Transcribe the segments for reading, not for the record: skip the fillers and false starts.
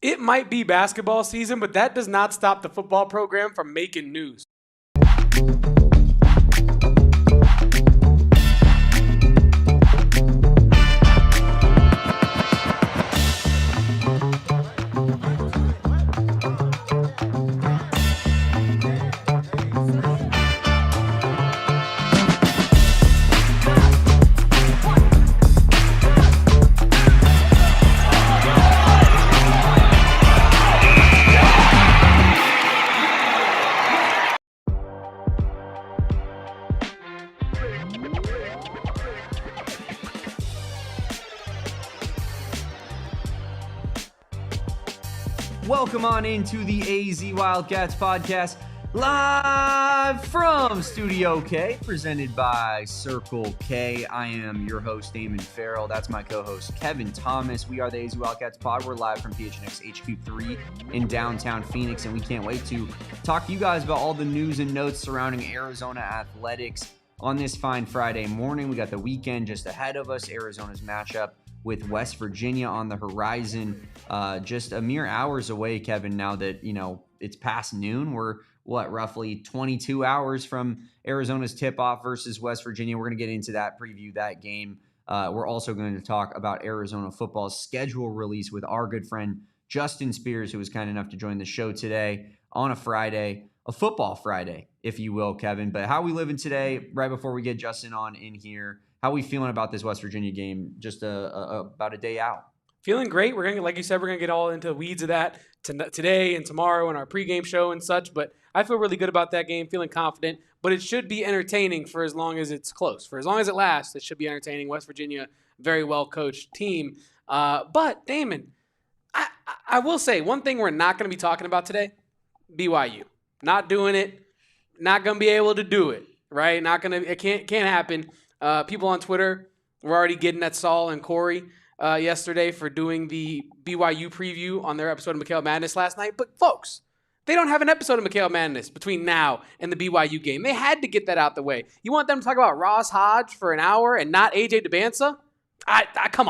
It might be basketball season, but that does not stop the football program from making news. Welcome on into the AZ Wildcats podcast, live from Studio K, presented by Circle K. I am your host, Damon Fairall. That's my co-host, Kevin Thomas. We are the AZ Wildcats pod. We're live from PHNX HQ3 in downtown Phoenix, and we can't wait to talk to you guys about all the news and notes surrounding Arizona athletics on this fine Friday morning. We got the weekend just ahead of us, Arizona's matchup with West Virginia on the horizon, just a mere hours away, Kevin, now that, it's past noon. We're, roughly 22 hours from Arizona's tip-off versus West Virginia. We're going to get into that, preview that game. We're also going to talk about Arizona football's schedule release with our good friend Justin Spears, who was kind enough to join the show today on a Friday, a football Friday, if you will, Kevin. But how we living today, right before we get Justin on in here, how are we feeling about this West Virginia game just about a day out? Feeling great. We're going to, like you said, we're going to get all into the weeds of that today and tomorrow in our pregame show and such. But I feel really good about that game, feeling confident. But it should be entertaining for as long as it's close. For as long as it lasts, it should be entertaining. West Virginia, very well-coached team. But, Damon, I will say one thing we're not going to be talking about today, BYU. Not doing it. Not going to be able to do it, right? Not going to. It can't happen. People on Twitter were already getting at Saul and Corey yesterday for doing the BYU preview on their episode of McHale Madness last night. But, folks, they don't have an episode of McHale Madness between now and the BYU game. They had to get that out the way. You want them to talk about Ross Hodge for an hour and not AJ Dybantsa? Come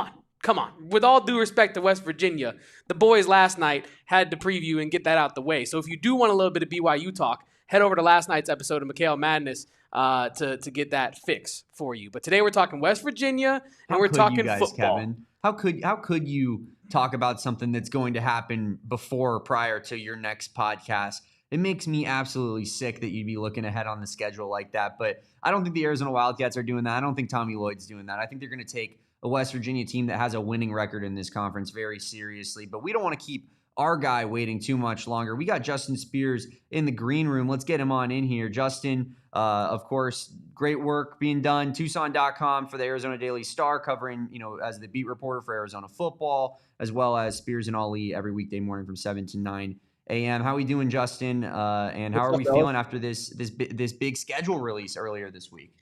on. With all due respect to West Virginia, the boys last night had to preview and get that out the way. So if you do want a little bit of BYU talk, head over to last night's episode of McHale Madness to get that fix for you. But today we're talking West Virginia and we're talking you guys, football. Kevin? How could you talk about something that's going to happen before or prior to your next podcast? It makes me absolutely sick that you'd be looking ahead on the schedule like that. But I don't think the Arizona Wildcats are doing that. I don't think Tommy Lloyd's doing that. I think they're going to take a West Virginia team that has a winning record in this conference very seriously. But we don't want to keep our guy waiting too much longer. We got Justin Spears in the green room. Let's get him on in here. Justin, of course, great work being done. Tucson.com for the Arizona Daily Star, covering, as the beat reporter for Arizona football, as well as Spears and Ali every weekday morning from 7 to 9 a.m. How are we doing, Justin? And how are we feeling after this big schedule release earlier this week?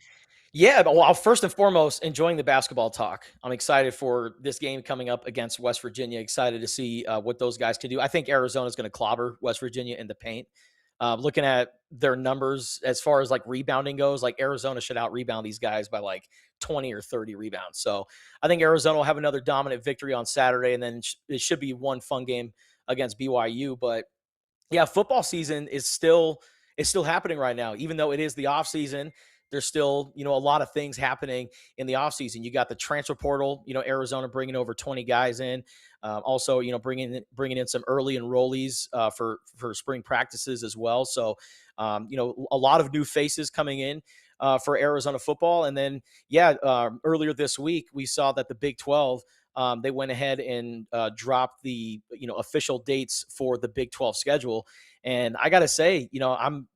Yeah, well, first and foremost, enjoying the basketball talk. I'm excited for this game coming up against West Virginia. Excited to see what those guys can do. I think Arizona's going to clobber West Virginia in the paint. Looking at their numbers as far as like rebounding goes, like Arizona should out-rebound these guys by like 20 or 30 rebounds. So I think Arizona will have another dominant victory on Saturday, and then it should be one fun game against BYU. But yeah, football season is still happening right now, even though it is the off season. There's still, a lot of things happening in the offseason. You got the transfer portal, Arizona bringing over 20 guys in. Also, bringing in some early enrollees for spring practices as well. So, a lot of new faces coming in for Arizona football. And then, earlier this week, we saw that the Big 12, they went ahead and dropped the, official dates for the Big 12 schedule. And I got to say,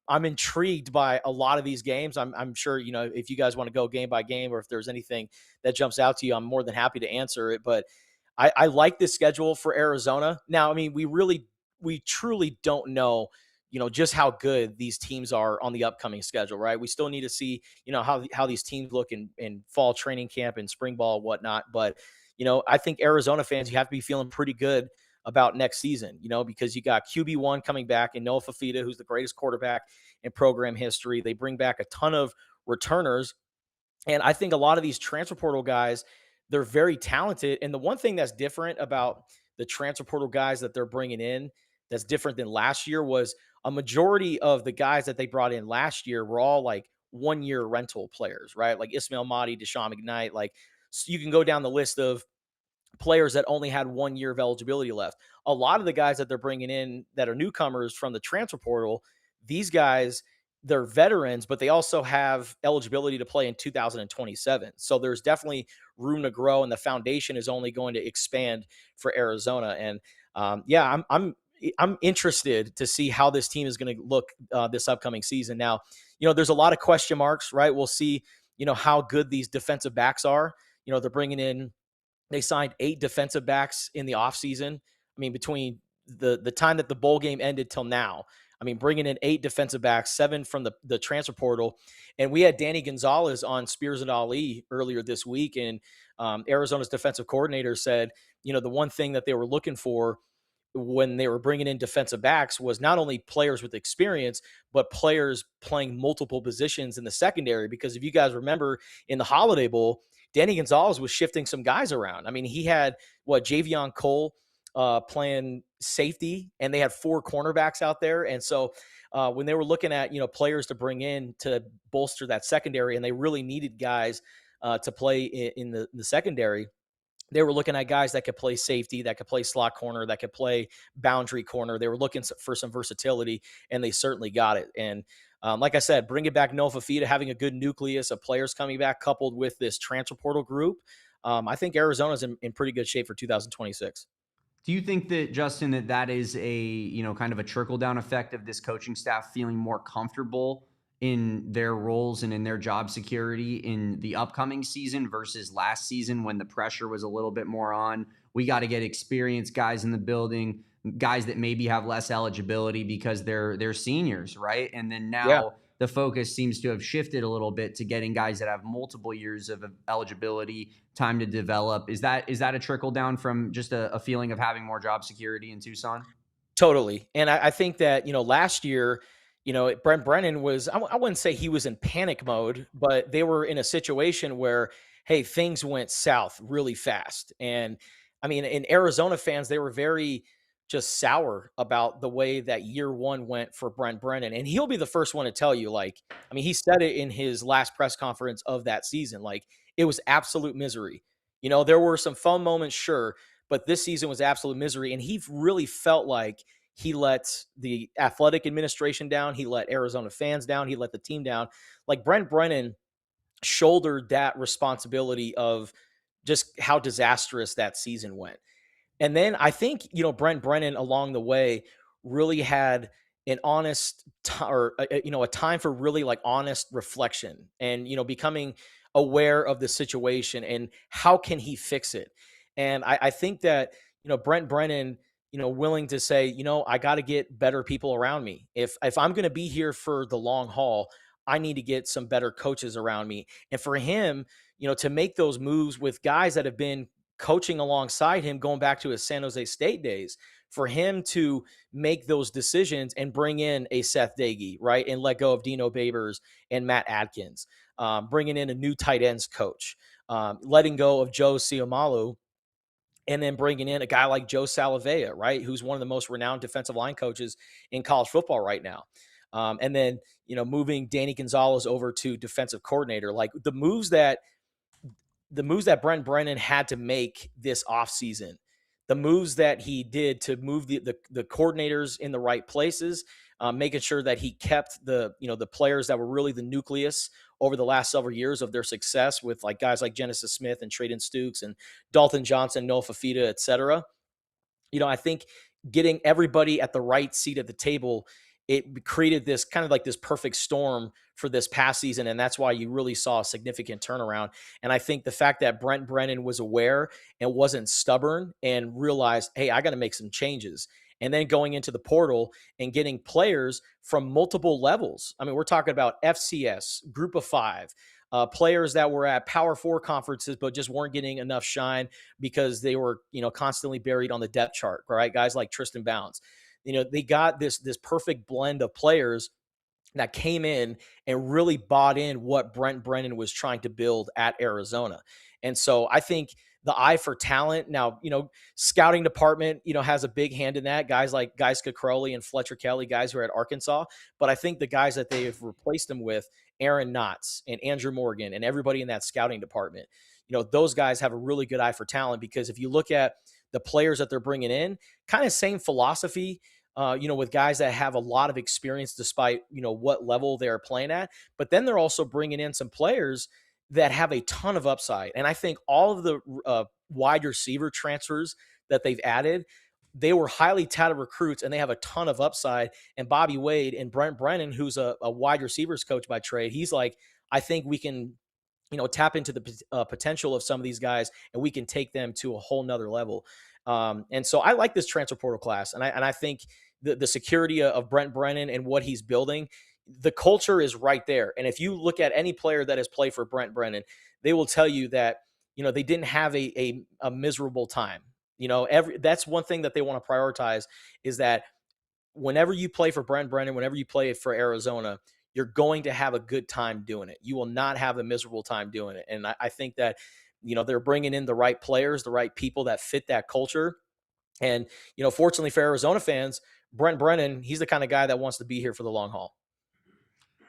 I'm intrigued by a lot of these games. I'm sure, if you guys want to go game by game, or if there's anything that jumps out to you, I'm more than happy to answer it. But I like this schedule for Arizona. Now, I mean, we truly don't know, just how good these teams are on the upcoming schedule, right? We still need to see, how these teams look in fall training camp and spring ball and whatnot. But, I think Arizona fans, you have to be feeling pretty good about next season, because you got QB1 coming back in Noah Fafita, who's the greatest quarterback in program history. They bring back a ton of returners. And I think a lot of these transfer portal guys, they're very talented. And the one thing that's different about the transfer portal guys that they're bringing in that's different than last year was a majority of the guys that they brought in last year were all like 1 year rental players, right? Like Ismail Mahdi, Deshaun McKnight. Like, so you can go down the list of players that only had 1 year of eligibility left. A lot of the guys that they're bringing in that are newcomers from the transfer portal, these guys, they're veterans, but they also have eligibility to play in 2027. So there's definitely room to grow, and the foundation is only going to expand for Arizona. And yeah, I'm interested to see how this team is going to look this upcoming season. Now, there's a lot of question marks, right? We'll see, how good these defensive backs are. They're bringing in. They signed 8 defensive backs in the offseason. I mean, between the time that the bowl game ended till now, I mean, bringing in 8 defensive backs, 7 from the transfer portal. And we had Danny Gonzalez on Spears and Ali earlier this week. And Arizona's defensive coordinator said, the one thing that they were looking for when they were bringing in defensive backs was not only players with experience, but players playing multiple positions in the secondary. Because if you guys remember in the Holiday Bowl, Danny Gonzalez was shifting some guys around. I mean, he had Javion Cole playing safety, and they had 4 cornerbacks out there. And so when they were looking at, players to bring in to bolster that secondary, and they really needed guys to play in the secondary, they were looking at guys that could play safety, that could play slot corner, that could play boundary corner. They were looking for some versatility, and they certainly got it. And like I said, bringing back Noah Fafita, having a good nucleus of players coming back, coupled with this transfer portal group, I think Arizona's in pretty good shape for 2026. Do you think that, Justin, that is a, kind of a trickle-down effect of this coaching staff feeling more comfortable in their roles and in their job security in the upcoming season versus last season when the pressure was a little bit more on? We got to get experienced guys in the building, guys that maybe have less eligibility because they're seniors, right? And then now the focus seems to have shifted a little bit to getting guys that have multiple years of eligibility, time to develop. Is that a trickle down from just a feeling of having more job security in Tucson? Totally. And I think that, last year, Brent Brennan was, I wouldn't say he was in panic mode, but they were in a situation where, hey, things went south really fast. And I mean, in Arizona fans, they were very just sour about the way that year one went for Brent Brennan. And he'll be the first one to tell you, like, I mean, he said it in his last press conference of that season, like, it was absolute misery. There were some fun moments, sure, but this season was absolute misery. And he really felt like he let the athletic administration down. He let Arizona fans down. He let the team down. Like, Brent Brennan shouldered that responsibility of just how disastrous that season went. And then I think, Brent Brennan along the way really had an honest a time for really like honest reflection and, becoming aware of the situation and how can he fix it. And I think that, Brent Brennan, willing to say, I got to get better people around me. If I'm going to be here for the long haul, I need to get some better coaches around me. And for him, to make those moves with guys that have been coaching alongside him going back to his San Jose State days, for him to make those decisions and bring in a Seth Dagey, right, and let go of Dino Babers and Matt Adkins, bringing in a new tight ends coach, letting go of Joe Ciamalu, and then bringing in a guy like Joe Salavea, right, who's one of the most renowned defensive line coaches in college football right now. And then, moving Danny Gonzalez over to defensive coordinator, like the moves that Brent Brennan had to make this offseason, the moves that he did to move the coordinators in the right places, making sure that he kept the players that were really the nucleus over the last several years of their success with like guys like Genesis Smith and Traden Stukes and Dalton Johnson, Noah Fafita, et cetera. I think getting everybody at the right seat at the table, it created this kind of like this perfect storm for this past season. And that's why you really saw a significant turnaround. And I think the fact that Brent Brennan was aware and wasn't stubborn and realized, hey, I got to make some changes. And then going into the portal and getting players from multiple levels. I mean, we're talking about FCS, Group of Five, players that were at Power Four conferences, but just weren't getting enough shine because they were, constantly buried on the depth chart, right? Guys like Tristan Bounds. They got this perfect blend of players that came in and really bought in what Brent Brennan was trying to build at Arizona. And so I think the eye for talent. Now, scouting department, has a big hand in that. Guys like Crowley and Fletcher Kelly, guys who are at Arkansas. But I think the guys that they've replaced him with, Aaron Knotts and Andrew Morgan and everybody in that scouting department, those guys have a really good eye for talent, because if you look at the players that they're bringing in, kind of same philosophy, with guys that have a lot of experience despite, what level they're playing at. But then they're also bringing in some players that have a ton of upside. And I think all of the wide receiver transfers that they've added, they were highly touted recruits and they have a ton of upside. And Bobby Wade and Brent Brennan, who's a wide receivers coach by trade, he's like, I think we can, tap into the potential of some of these guys and we can take them to a whole nother level. And so I like this transfer portal class. And I think the security of Brent Brennan and what he's building, the culture is right there. And if you look at any player that has played for Brent Brennan, they will tell you that, they didn't have a miserable time. That's one thing that they want to prioritize, is that whenever you play for Brent Brennan, whenever you play for Arizona, you're going to have a good time doing it. You will not have a miserable time doing it. And I think that, they're bringing in the right players, the right people that fit that culture. And, fortunately for Arizona fans, Brent Brennan, he's the kind of guy that wants to be here for the long haul.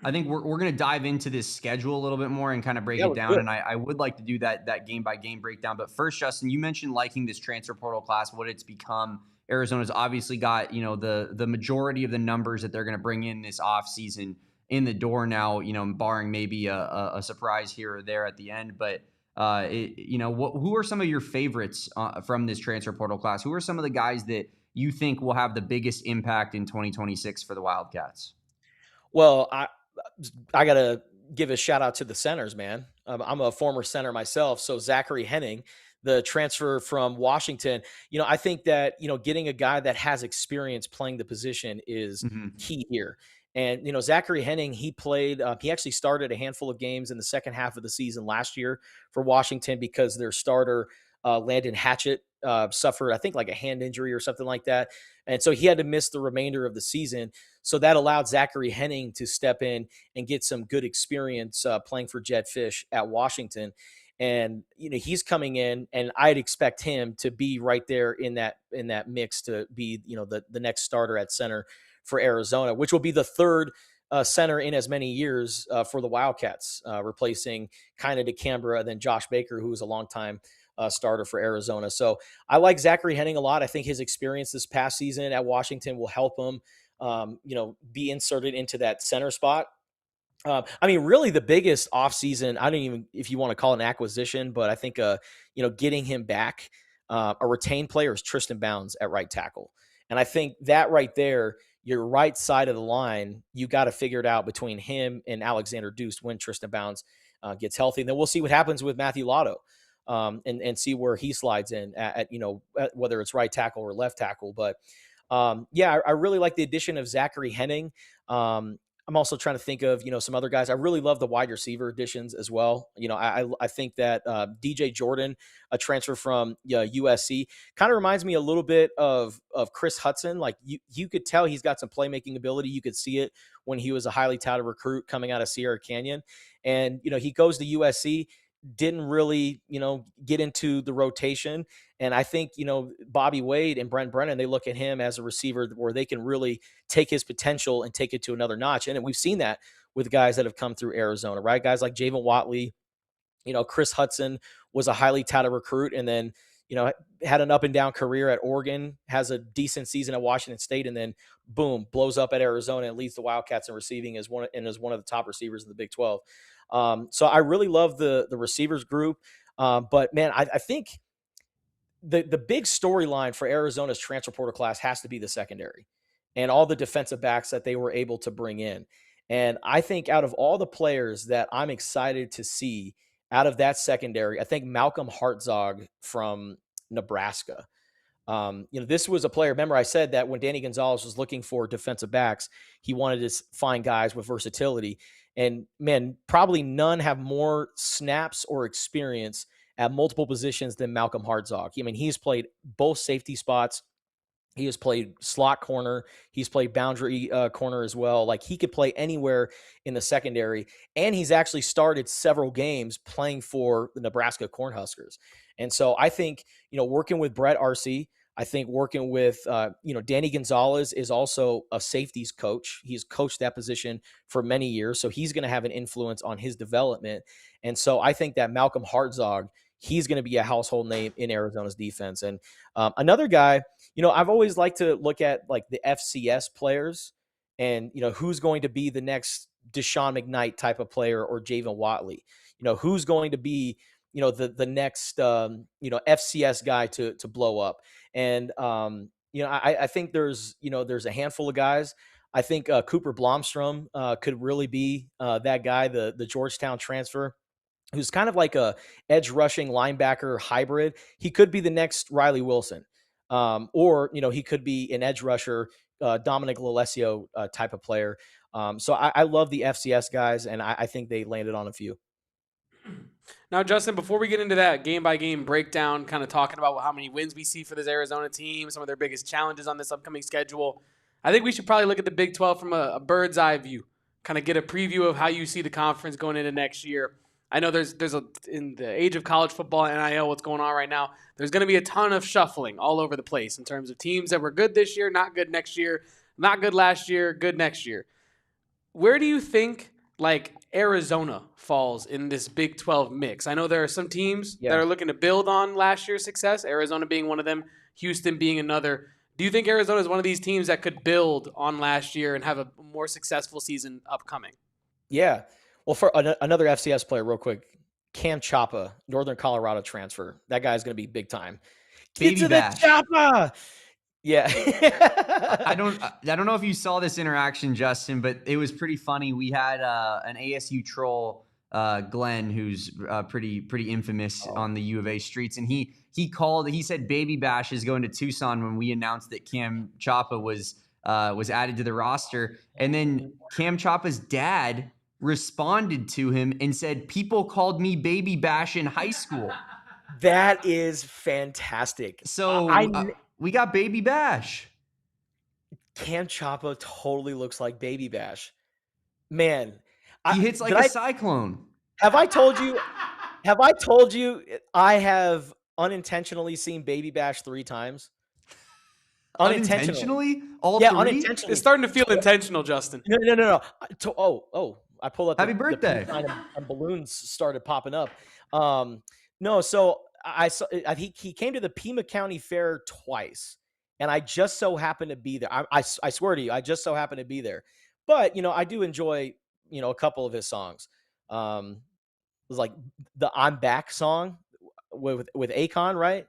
I think we're going to dive into this schedule a little bit more and kind of break it down. Good. And I would like to do that game by game breakdown. But first, Justin, you mentioned liking this transfer portal class, what it's become. Arizona's obviously got, the majority of the numbers that they're going to bring in this offseason in the door now, barring maybe a surprise here or there at the end. But, who are some of your favorites from this transfer portal class? Who are some of the guys that you think will have the biggest impact in 2026 for the Wildcats? Well, I got to give a shout out to the centers, man. I'm a former center myself. So Zachary Henning, the transfer from Washington, I think that, getting a guy that has experience playing the position is key here. And, Zachary Henning, he actually started a handful of games in the second half of the season last year for Washington because their starter, Landon Hatchett, suffered, I think, like a hand injury or something like that. And so he had to miss the remainder of the season. So that allowed Zachary Henning to step in and get some good experience playing for Jed Fish at Washington. And, he's coming in, and I'd expect him to be right there in that mix to be, the next starter at center for Arizona, which will be the third center in as many years for the Wildcats, replacing kind of DeCambra and then Josh Baker, who was a longtime starter for Arizona. So I like Zachary Henning a lot. I think his experience this past season at Washington will help him, be inserted into that center spot. Really the biggest offseason, I don't even, if you want to call it an acquisition, but I think, getting him back, a retained player is Tristan Bounds at right tackle. And I think that right there, your right side of the line, you got to figure it out between him and Alexander Deuce when Tristan Bounds gets healthy. And then we'll see what happens with Matthew Lotto, and see where he slides in at whether it's right tackle or left tackle. But I really like the addition of Zachary Henning. I'm also trying to think of, some other guys. I really love the wide receiver additions as well. I think that DJ Jordan, a transfer from USC, kind of reminds me a little bit of Chris Hudson. Like you could tell he's got some playmaking ability. You could see it when he was a highly touted recruit coming out of Sierra Canyon. And, he goes to USC, didn't really, get into the rotation. And I think, Bobby Wade and Brent Brennan, they look at him as a receiver where they can really take his potential and take it to another notch. And we've seen that with guys that have come through Arizona, right? Guys like Javon Watley, Chris Hudson was a highly touted recruit and then, had an up and down career at Oregon, has a decent season at Washington State, and then boom, blows up at Arizona and leads the Wildcats in receiving as one of the top receivers in the Big 12. So I really love the receivers group. But man, I think the big storyline for Arizona's transfer portal class has to be the secondary and all the defensive backs that they were able to bring in. And I think out of all the players that I'm excited to see out of that secondary, I think Malcolm Hartzog from Nebraska. This was a player. Remember, I said that when Danny Gonzalez was looking for defensive backs, he wanted to find guys with versatility. And man, probably none have more snaps or experience at multiple positions than Malcolm Hartzog. He's played both safety spots. He has played slot corner. He's played boundary corner as well. Like he could play anywhere in the secondary. And he's actually started several games playing for the Nebraska Cornhuskers. And so I think, working with Brett Arcee, I think working with, Danny Gonzalez is also a safeties coach. He's coached that position for many years. So he's going to have an influence on his development. And so I think that Malcolm Hartzog, he's going to be a household name in Arizona's defense. And another guy, I've always liked to look at like the FCS players and, who's going to be the next Deshaun McKnight type of player or Javon Watley, who's going to be, the next, FCS guy to blow up. And, I think there's a handful of guys. I think Cooper Blomstrom could really be that guy, the Georgetown transfer, who's kind of like a edge rushing linebacker hybrid. He could be the next Riley Wilson, or he could be an edge rusher, Dominic Lalesio type of player. So I love the FCS guys, and I think they landed on a few. Now, Justin, before we get into that game-by-game breakdown, kind of talking about how many wins we see for this Arizona team, some of their biggest challenges on this upcoming schedule, I think we should probably look at the Big 12 from a bird's eye view, kind of get a preview of how you see the conference going into next year. I know there's in the age of college football and NIL, what's going on right now, there's going to be a ton of shuffling all over the place in terms of teams that were good this year, not good next year, not good last year, good next year. Where do you think Arizona falls in this Big 12 mix? I know there are some teams that are looking to build on last year's success, Arizona being one of them, Houston being another. Do you think Arizona is one of these teams that could build on last year and have a more successful season upcoming? Yeah. Well, for another FCS player, real quick, Cam Chapa, Northern Colorado transfer. That guy's going to be big time. Baby Get to Bash. the Chapa! Yeah. I don't know if you saw this interaction, Justin, but it was pretty funny. We had an ASU troll, Glenn, who's pretty infamous on the U of A streets, and he said Baby Bash is going to Tucson when we announced that Cam Chapa was added to the roster, and then Cam Chapa's dad responded to him and said, "People called me Baby Bash in high school." That is fantastic. So we got Baby Bash. Cam Chapa totally looks like Baby Bash. Man. He hits like a cyclone. Have I told you I have unintentionally seen Baby Bash 3 times? Unintentionally? All yeah, 3? Unintentionally. It's starting to feel intentional, Justin. No. I pulled up Happy birthday. And balloons started popping up. No, so I saw he came to the Pima County Fair twice, and I just so happened to be there. I swear to you, I just so happened to be there. But I do enjoy a couple of his songs. It was like the "I'm Back" song with Akon, right?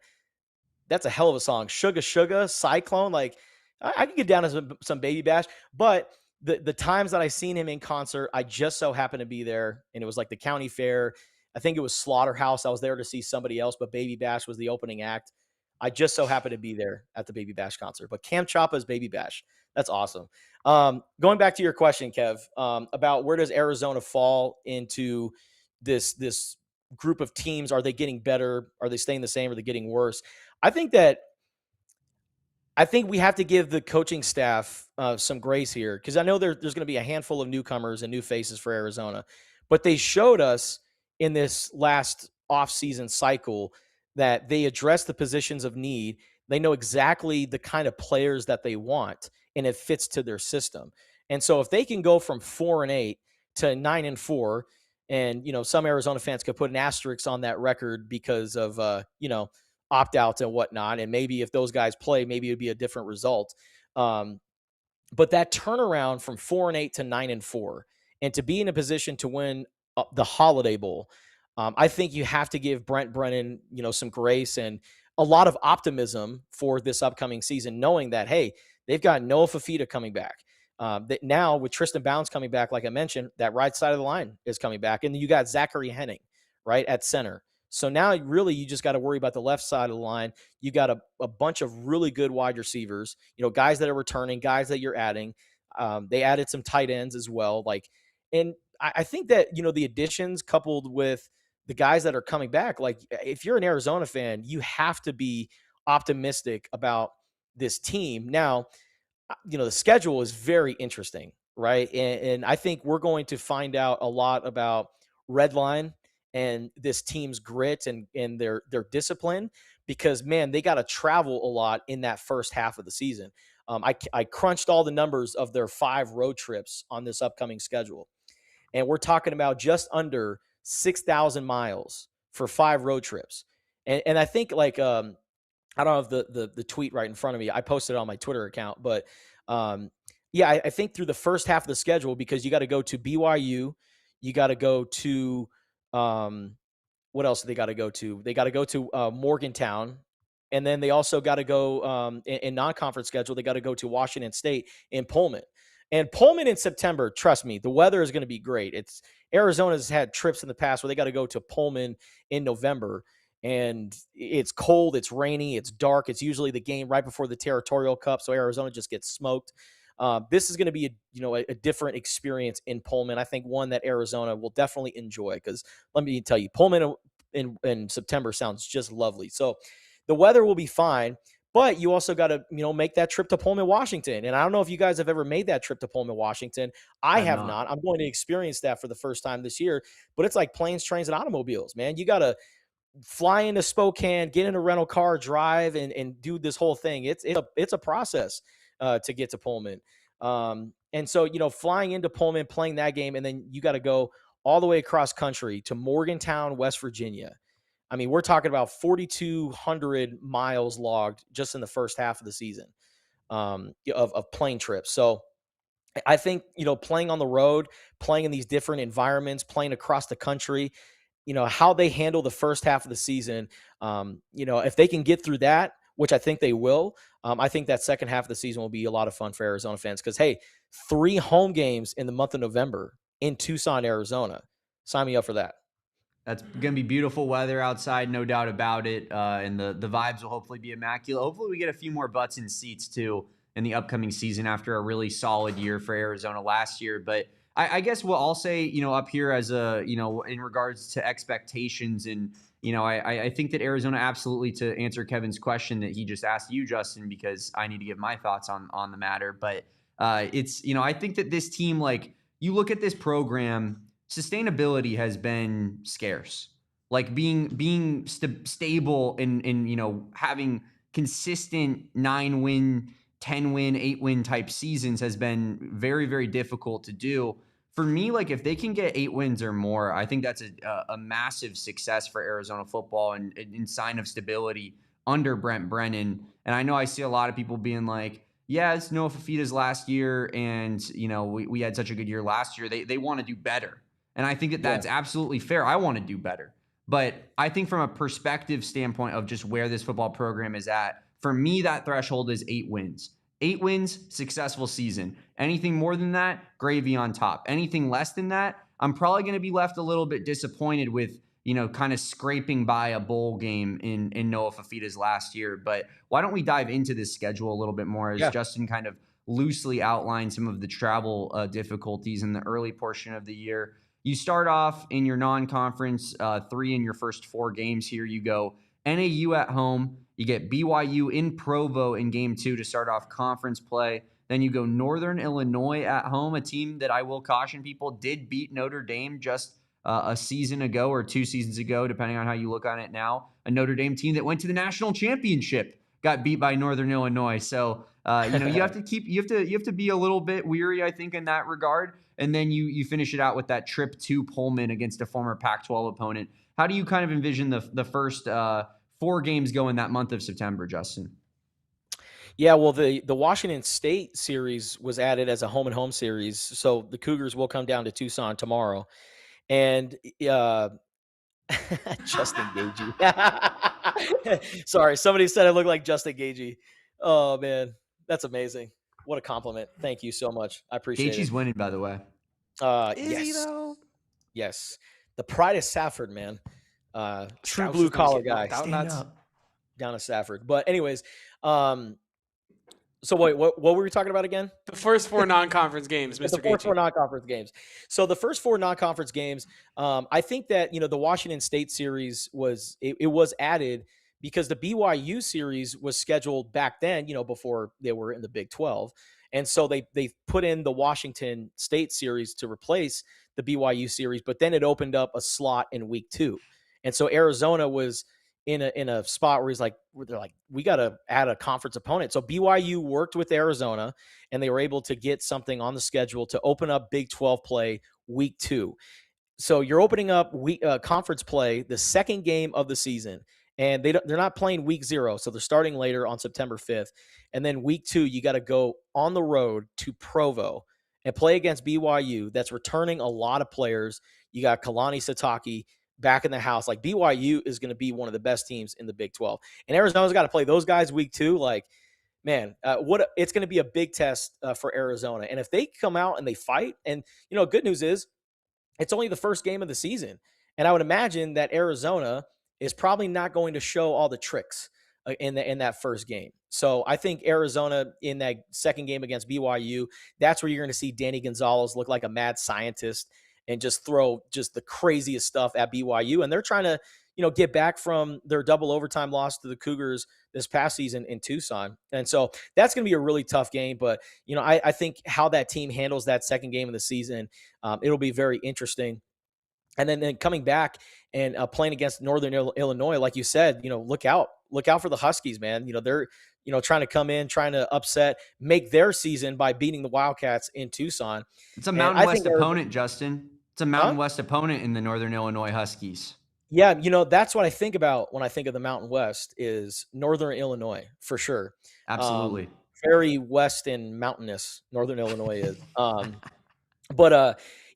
That's a hell of a song. Sugar Sugar, Cyclone. Like I can get down to some Baby Bash, but the times that I seen him in concert, I just so happened to be there, and it was like the county fair. I think it was Slaughterhouse. I was there to see somebody else, but Baby Bash was the opening act. I just so happened to be there at the Baby Bash concert. But Cam Chapa's Baby Bash. That's awesome. Going back to your question, Kev, about where does Arizona fall into this group of teams? Are they getting better? Are they staying the same? Are they getting worse? I think we have to give the coaching staff some grace here, because I know there's going to be a handful of newcomers and new faces for Arizona, but they showed us in this last offseason cycle that they address the positions of need. They know exactly the kind of players that they want, and it fits to their system. And so if they can go from 4-8 to 9-4, and some Arizona fans could put an asterisk on that record because of opt-outs and whatnot, and maybe if those guys play, maybe it'd be a different result. But that turnaround from 4-8 to 9-4, and to be in a position to win the Holiday Bowl, I think you have to give Brent Brennan, some grace and a lot of optimism for this upcoming season, knowing that, hey, they've got Noah Fafita coming back. That now with Tristan Bounds coming back, like I mentioned, that right side of the line is coming back, and you got Zachary Henning right at center. So now really you just got to worry about the left side of the line. You got a bunch of really good wide receivers, guys that are returning, guys that you're adding. They added some tight ends as well. And I think that, the additions coupled with the guys that are coming back, like if you're an Arizona fan, you have to be optimistic about this team. Now, the schedule is very interesting, right? And I think we're going to find out a lot about Redline and this team's grit and their discipline, because man, they got to travel a lot in that first half of the season. I crunched all the numbers of their 5 road trips on this upcoming schedule, and we're talking about just under 6,000 miles for 5 road trips. And I think like I don't have the tweet right in front of me. I posted it on my Twitter account, but yeah, I think through the first half of the schedule, because you got to go to BYU, you got to go to what else do they got to go to? They got to go to Morgantown, and then they also got to go in non-conference schedule. They got to go to Washington State and Pullman. And Pullman in September, trust me, the weather is going to be great. It's Arizona's had trips in the past where they got to go to Pullman in November, and it's cold, it's rainy, it's dark. It's usually the game right before the Territorial Cup, so Arizona just gets smoked. This is going to be a different experience in Pullman. I think one that Arizona will definitely enjoy, because let me tell you, Pullman in September sounds just lovely. So the weather will be fine, but you also got to make that trip to Pullman, Washington. And I don't know if you guys have ever made that trip to Pullman, Washington. I have not. I'm going to experience that for the first time this year, but it's like planes, trains, and automobiles, man. You got to fly into Spokane, get in a rental car, drive, and do this whole thing. It's a process to get to Pullman. And so, flying into Pullman, playing that game, and then you got to go all the way across country to Morgantown, West Virginia. I mean, we're talking about 4,200 miles logged just in the first half of the season of plane trips. So I think, playing on the road, playing in these different environments, playing across the country, how they handle the first half of the season, if they can get through that, which I think they will, I think that second half of the season will be a lot of fun for Arizona fans, because, hey, 3 home games in the month of November in Tucson, Arizona. Sign me up for that. That's going to be beautiful weather outside, no doubt about it. And the vibes will hopefully be immaculate. Hopefully we get a few more butts in seats, too, in the upcoming season after a really solid year for Arizona last year. But I guess what I'll say, up here as in regards to expectations, and, I think that Arizona absolutely, to answer Kevin's question that he just asked you, Justin, because I need to give my thoughts on the matter. But it's, I think that this team, like, you look at this program, sustainability has been scarce. Like being stable and having consistent 9-win, 10-win, 8-win type seasons has been very, very difficult to do. For me, like, if they can get 8 wins or more, I think that's a massive success for Arizona football and sign of stability under Brent Brennan. And I know I see a lot of people being like, yeah, it's Noah Fafita's last year, and we had such a good year last year. They want to do better. And I think that that's absolutely fair. I want to do better. But I think from a perspective standpoint of just where this football program is at, for me, that threshold is 8 wins. 8 wins, successful season. Anything more than that, gravy on top. Anything less than that, I'm probably going to be left a little bit disappointed with, kind of scraping by a bowl game in Noah Fafita's last year. But why don't we dive into this schedule a little bit more, as Justin kind of loosely outlined some of the travel difficulties in the early portion of the year. You start off in your non-conference 3 in your first 4 games here. You go NAU at home. You get BYU in Provo in game 2 to start off conference play. Then you go Northern Illinois at home, a team that I will caution people did beat Notre Dame just a season ago or 2 seasons ago, depending on how you look on it now. A Notre Dame team that went to the national championship got beat by Northern Illinois. So you have to be a little bit weary, I think, in that regard. And then you finish it out with that trip to Pullman against a former Pac-12 opponent. How do you kind of envision the first 4 games go in that month of September, Justin? Yeah, well, the Washington State series was added as a home and home series, so the Cougars will come down to Tucson tomorrow, and Justin Gagey. Sorry, somebody said I look like Justin Gagey. Oh man, that's amazing. What a compliment. Thank you so much. I appreciate it. Gaethje's winning, by the way. Is he though? Yes. The pride of Safford, man. True Stouts blue is gonna collar get guy. knocked out. Down to Safford. But anyways, so wait, what were we talking about again? The first 4 non-conference games, Mr. The first 4 non-conference games. So the first 4 non-conference games, I think that the Washington State series was added because the BYU series was scheduled back then, before they were in the Big 12. And so they put in the Washington State series to replace the BYU series, but then it opened up a slot in week 2. And so Arizona was in a spot where they're like, we got to add a conference opponent. So BYU worked with Arizona, and they were able to get something on the schedule to open up Big 12 play week 2. So you're opening up conference play, the second game of the season, and they're not playing week 0, so they're starting later on September 5th. And then week 2, you got to go on the road to Provo and play against BYU. That's returning a lot of players. You got Kalani Sitake back in the house. Like, BYU is going to be one of the best teams in the Big 12, and Arizona's got to play those guys week 2. Like, man, it's going to be a big test for Arizona. And if they come out and they fight, and good news is, it's only the first game of the season. And I would imagine that Arizona is probably not going to show all the tricks in that first game. So I think Arizona in that second game against BYU, that's where you're going to see Danny Gonzalez look like a mad scientist and just throw just the craziest stuff at BYU. And they're trying to, get back from their double overtime loss to the Cougars this past season in Tucson. And so that's going to be a really tough game. But, I think how that team handles that second game of the season, it'll be very interesting. And then coming back and playing against Northern Illinois, like you said, look out for the Huskies, man. They're, trying to come in, trying to make their season by beating the Wildcats in Tucson. It's a Mountain West opponent, Justin. It's a Mountain West opponent in the Northern Illinois Huskies. Yeah, that's what I think about when I think of the Mountain West is Northern Illinois, for sure. Absolutely. Very west and mountainous Northern Illinois is.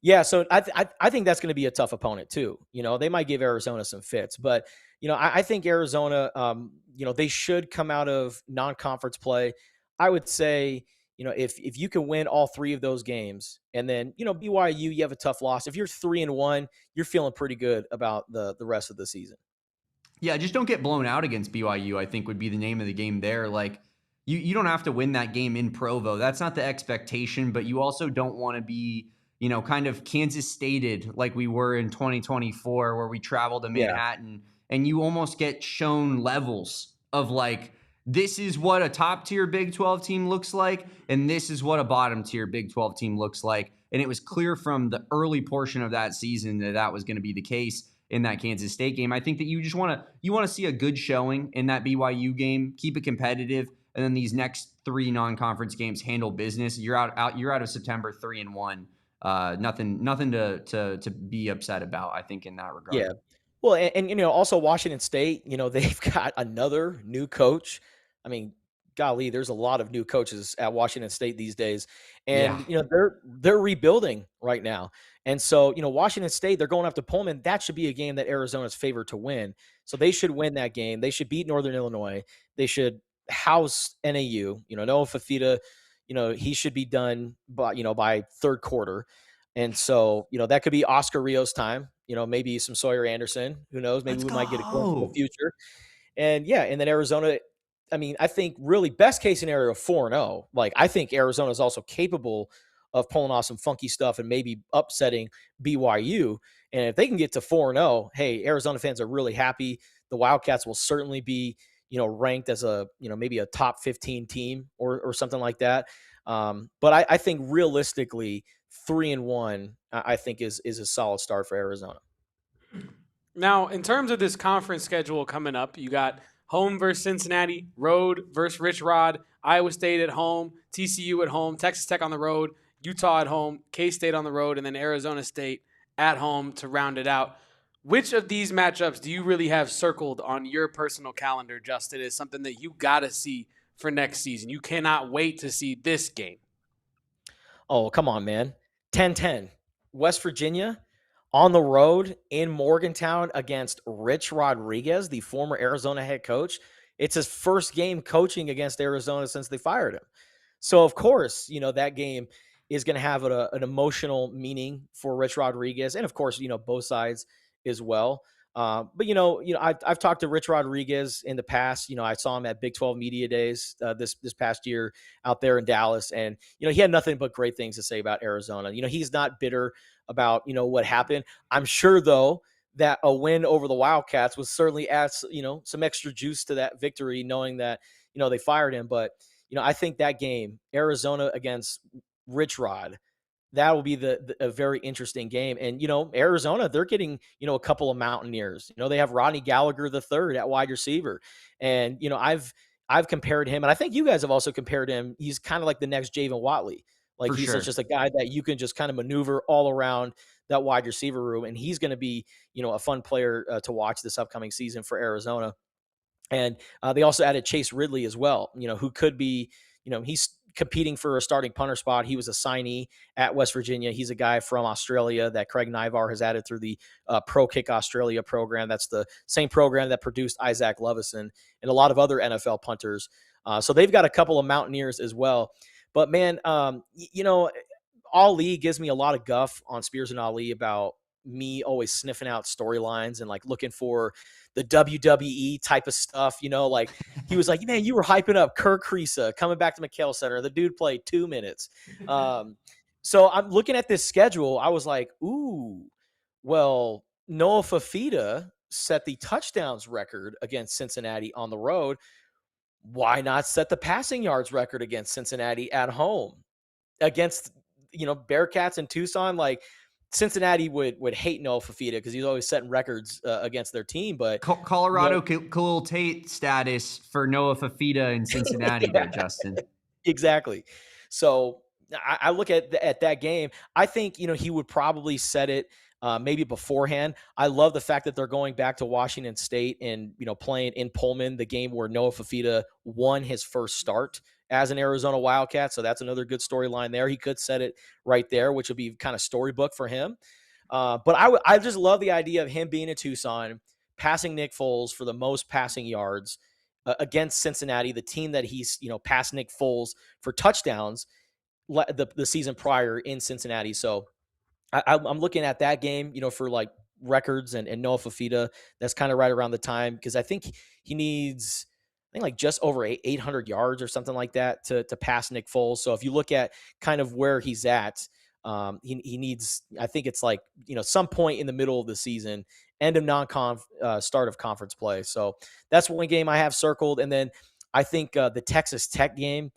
Yeah, so I think that's going to be a tough opponent too. They might give Arizona some fits, but I think Arizona, they should come out of non-conference play. I would say, if you can win all 3 of those games, and then BYU, you have a tough loss. If you're 3-1, you're feeling pretty good about the rest of the season. Yeah, just don't get blown out against BYU, I think would be the name of the game there. Like, you don't have to win that game in Provo. That's not the expectation, but you also don't want to be, kind of Kansas Stated like we were in 2024, where we traveled to Manhattan and you almost get shown levels of like, this is what a top tier Big 12 team looks like, and this is what a bottom tier Big 12 team looks like. And it was clear from the early portion of that season that was going to be the case in that Kansas State game. I think that you just want to see a good showing in that BYU game, keep it competitive, and then these next 3 non-conference games handle business. You're out of September 3-1. Nothing to be upset about, I think, in that regard. Yeah. Well, and also Washington State, they've got another new coach. I mean, golly, there's a lot of new coaches at Washington State these days, and they're rebuilding right now. And so, Washington State, they're going up to Pullman. That should be a game that Arizona's favored to win. So they should win that game. They should beat Northern Illinois. They should house NAU. Noah Fafita, he should be done by third quarter. And so, that could be Oscar Rios time, maybe some Sawyer Anderson, who knows, maybe we might get a glimpse in the future. And and then Arizona, I mean, I think really best case scenario 4-0. Like, I think Arizona is also capable of pulling off some funky stuff and maybe upsetting BYU. And if they can get to 4-0, hey, Arizona fans are really happy. The Wildcats will certainly be, ranked as a, maybe a top 15 team or something like that. But I think realistically, 3-1, I think is a solid start for Arizona. Now, in terms of this conference schedule coming up, you got home versus Cincinnati, road versus Rich Rod, Iowa State at home, TCU at home, Texas Tech on the road, Utah at home, K-State on the road, and then Arizona State at home to round it out. Which of these matchups do you really have circled on your personal calendar, Justin, as something that you got to see for next season? You cannot wait to see this game. Oh, come on, man. 10-10. West Virginia on the road in Morgantown against Rich Rodriguez, the former Arizona head coach. It's his first game coaching against Arizona since they fired him. So, of course, that game is going to have an emotional meaning for Rich Rodriguez. And, of course, both sides as well. But, I've talked to Rich Rodriguez in the past. I saw him at Big 12 Media Days this past year out there in Dallas. And, he had nothing but great things to say about Arizona. He's not bitter about, what happened. I'm sure, though, that a win over the Wildcats would certainly add, some extra juice to that victory, knowing that, they fired him. But, I think that game, Arizona against Rich Rod, that will be a very interesting game. And, Arizona, they're getting, a couple of Mountaineers. They have Rodney Gallagher III at wide receiver. And, I've compared him, and I think you guys have also compared him. He's kind of like the next Javen Watley. Like, For he's sure. just a guy that you can just kind of maneuver all around that wide receiver room. And he's going to be, a fun player to watch this upcoming season for Arizona. And they also added Chase Ridley as well, who could be, he's competing for a starting punter spot. He was a signee at West Virginia. He's a guy from Australia that Craig Nivar has added through the Pro Kick Australia program. That's the same program that produced Isaac Lovison and a lot of other NFL punters. So they've got a couple of Mountaineers as well. But man, Ali gives me a lot of guff on Spears and Ali about me always sniffing out storylines and like looking for the WWE type of stuff, like he was like, man, you were hyping up Kirk Creesa coming back to McHale Center. The dude played 2 minutes. So I'm looking at this schedule. I was like, ooh, well, Noah Fafita set the touchdowns record against Cincinnati on the road. Why not set the passing yards record against Cincinnati at home? Against, Bearcats in Tucson, like Cincinnati would hate Noah Fafita because he's always setting records against their team. But Colorado Khalil Tate status for Noah Fafita in Cincinnati there, Justin. Exactly. So I look at that game. I think, he would probably set it maybe beforehand. I love the fact that they're going back to Washington State and, playing in Pullman, the game where Noah Fafita won his first start as an Arizona Wildcat. So that's another good storyline there. He could set it right there, which would be kind of storybook for him. But I just love the idea of him being in Tucson, passing Nick Foles for the most passing yards against Cincinnati, the team that he's, passed Nick Foles for touchdowns the season prior in Cincinnati. So I'm looking at that game, for like records and Noah Fafita. That's kind of right around the time because I think he needs, like just over 800 yards or something like that to pass Nick Foles. So if you look at kind of where he's at, he needs, I think it's like, some point in the middle of the season, end of non-conf, start of conference play. So that's one game I have circled. And then I think the Texas Tech game,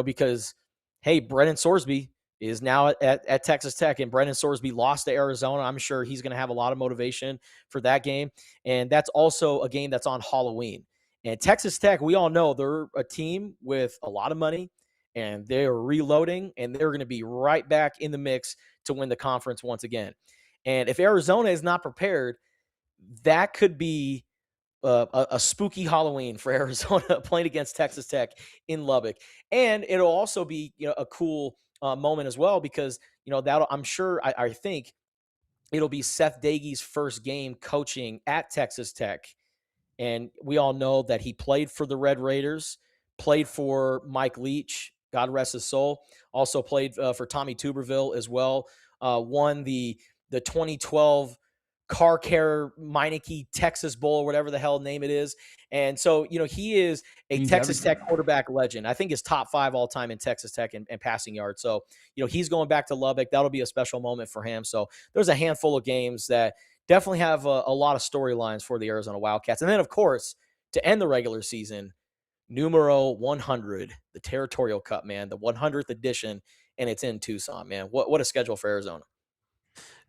because, hey, Brennan Sorsby is now at Texas Tech, and Brennan Sorsby lost to Arizona. I'm sure he's going to have a lot of motivation for that game. And that's also a game that's on Halloween. And Texas Tech, we all know they're a team with a lot of money, and they're reloading, and they're going to be right back in the mix to win the conference once again. And if Arizona is not prepared, that could be a spooky Halloween for Arizona playing against Texas Tech in Lubbock. And it'll also be a cool moment as well because, that'll, I'm sure, I think it'll be Seth Dagy's first game coaching at Texas Tech. And we all know that he played for the Red Raiders, played for Mike Leach, God rest his soul, also played for Tommy Tuberville as well, won the 2012 Car Care Meineke Texas Bowl, or whatever the hell name it is. And so, he is a Texas Tech quarterback legend. I think he's top 5 all time in Texas Tech and passing yards. So, he's going back to Lubbock. That'll be a special moment for him. So there's a handful of games that definitely have a lot of storylines for the Arizona Wildcats. And then, of course, to end the regular season, numero 100, the Territorial Cup, man, the 100th edition, and it's in Tucson, man. What a schedule for Arizona.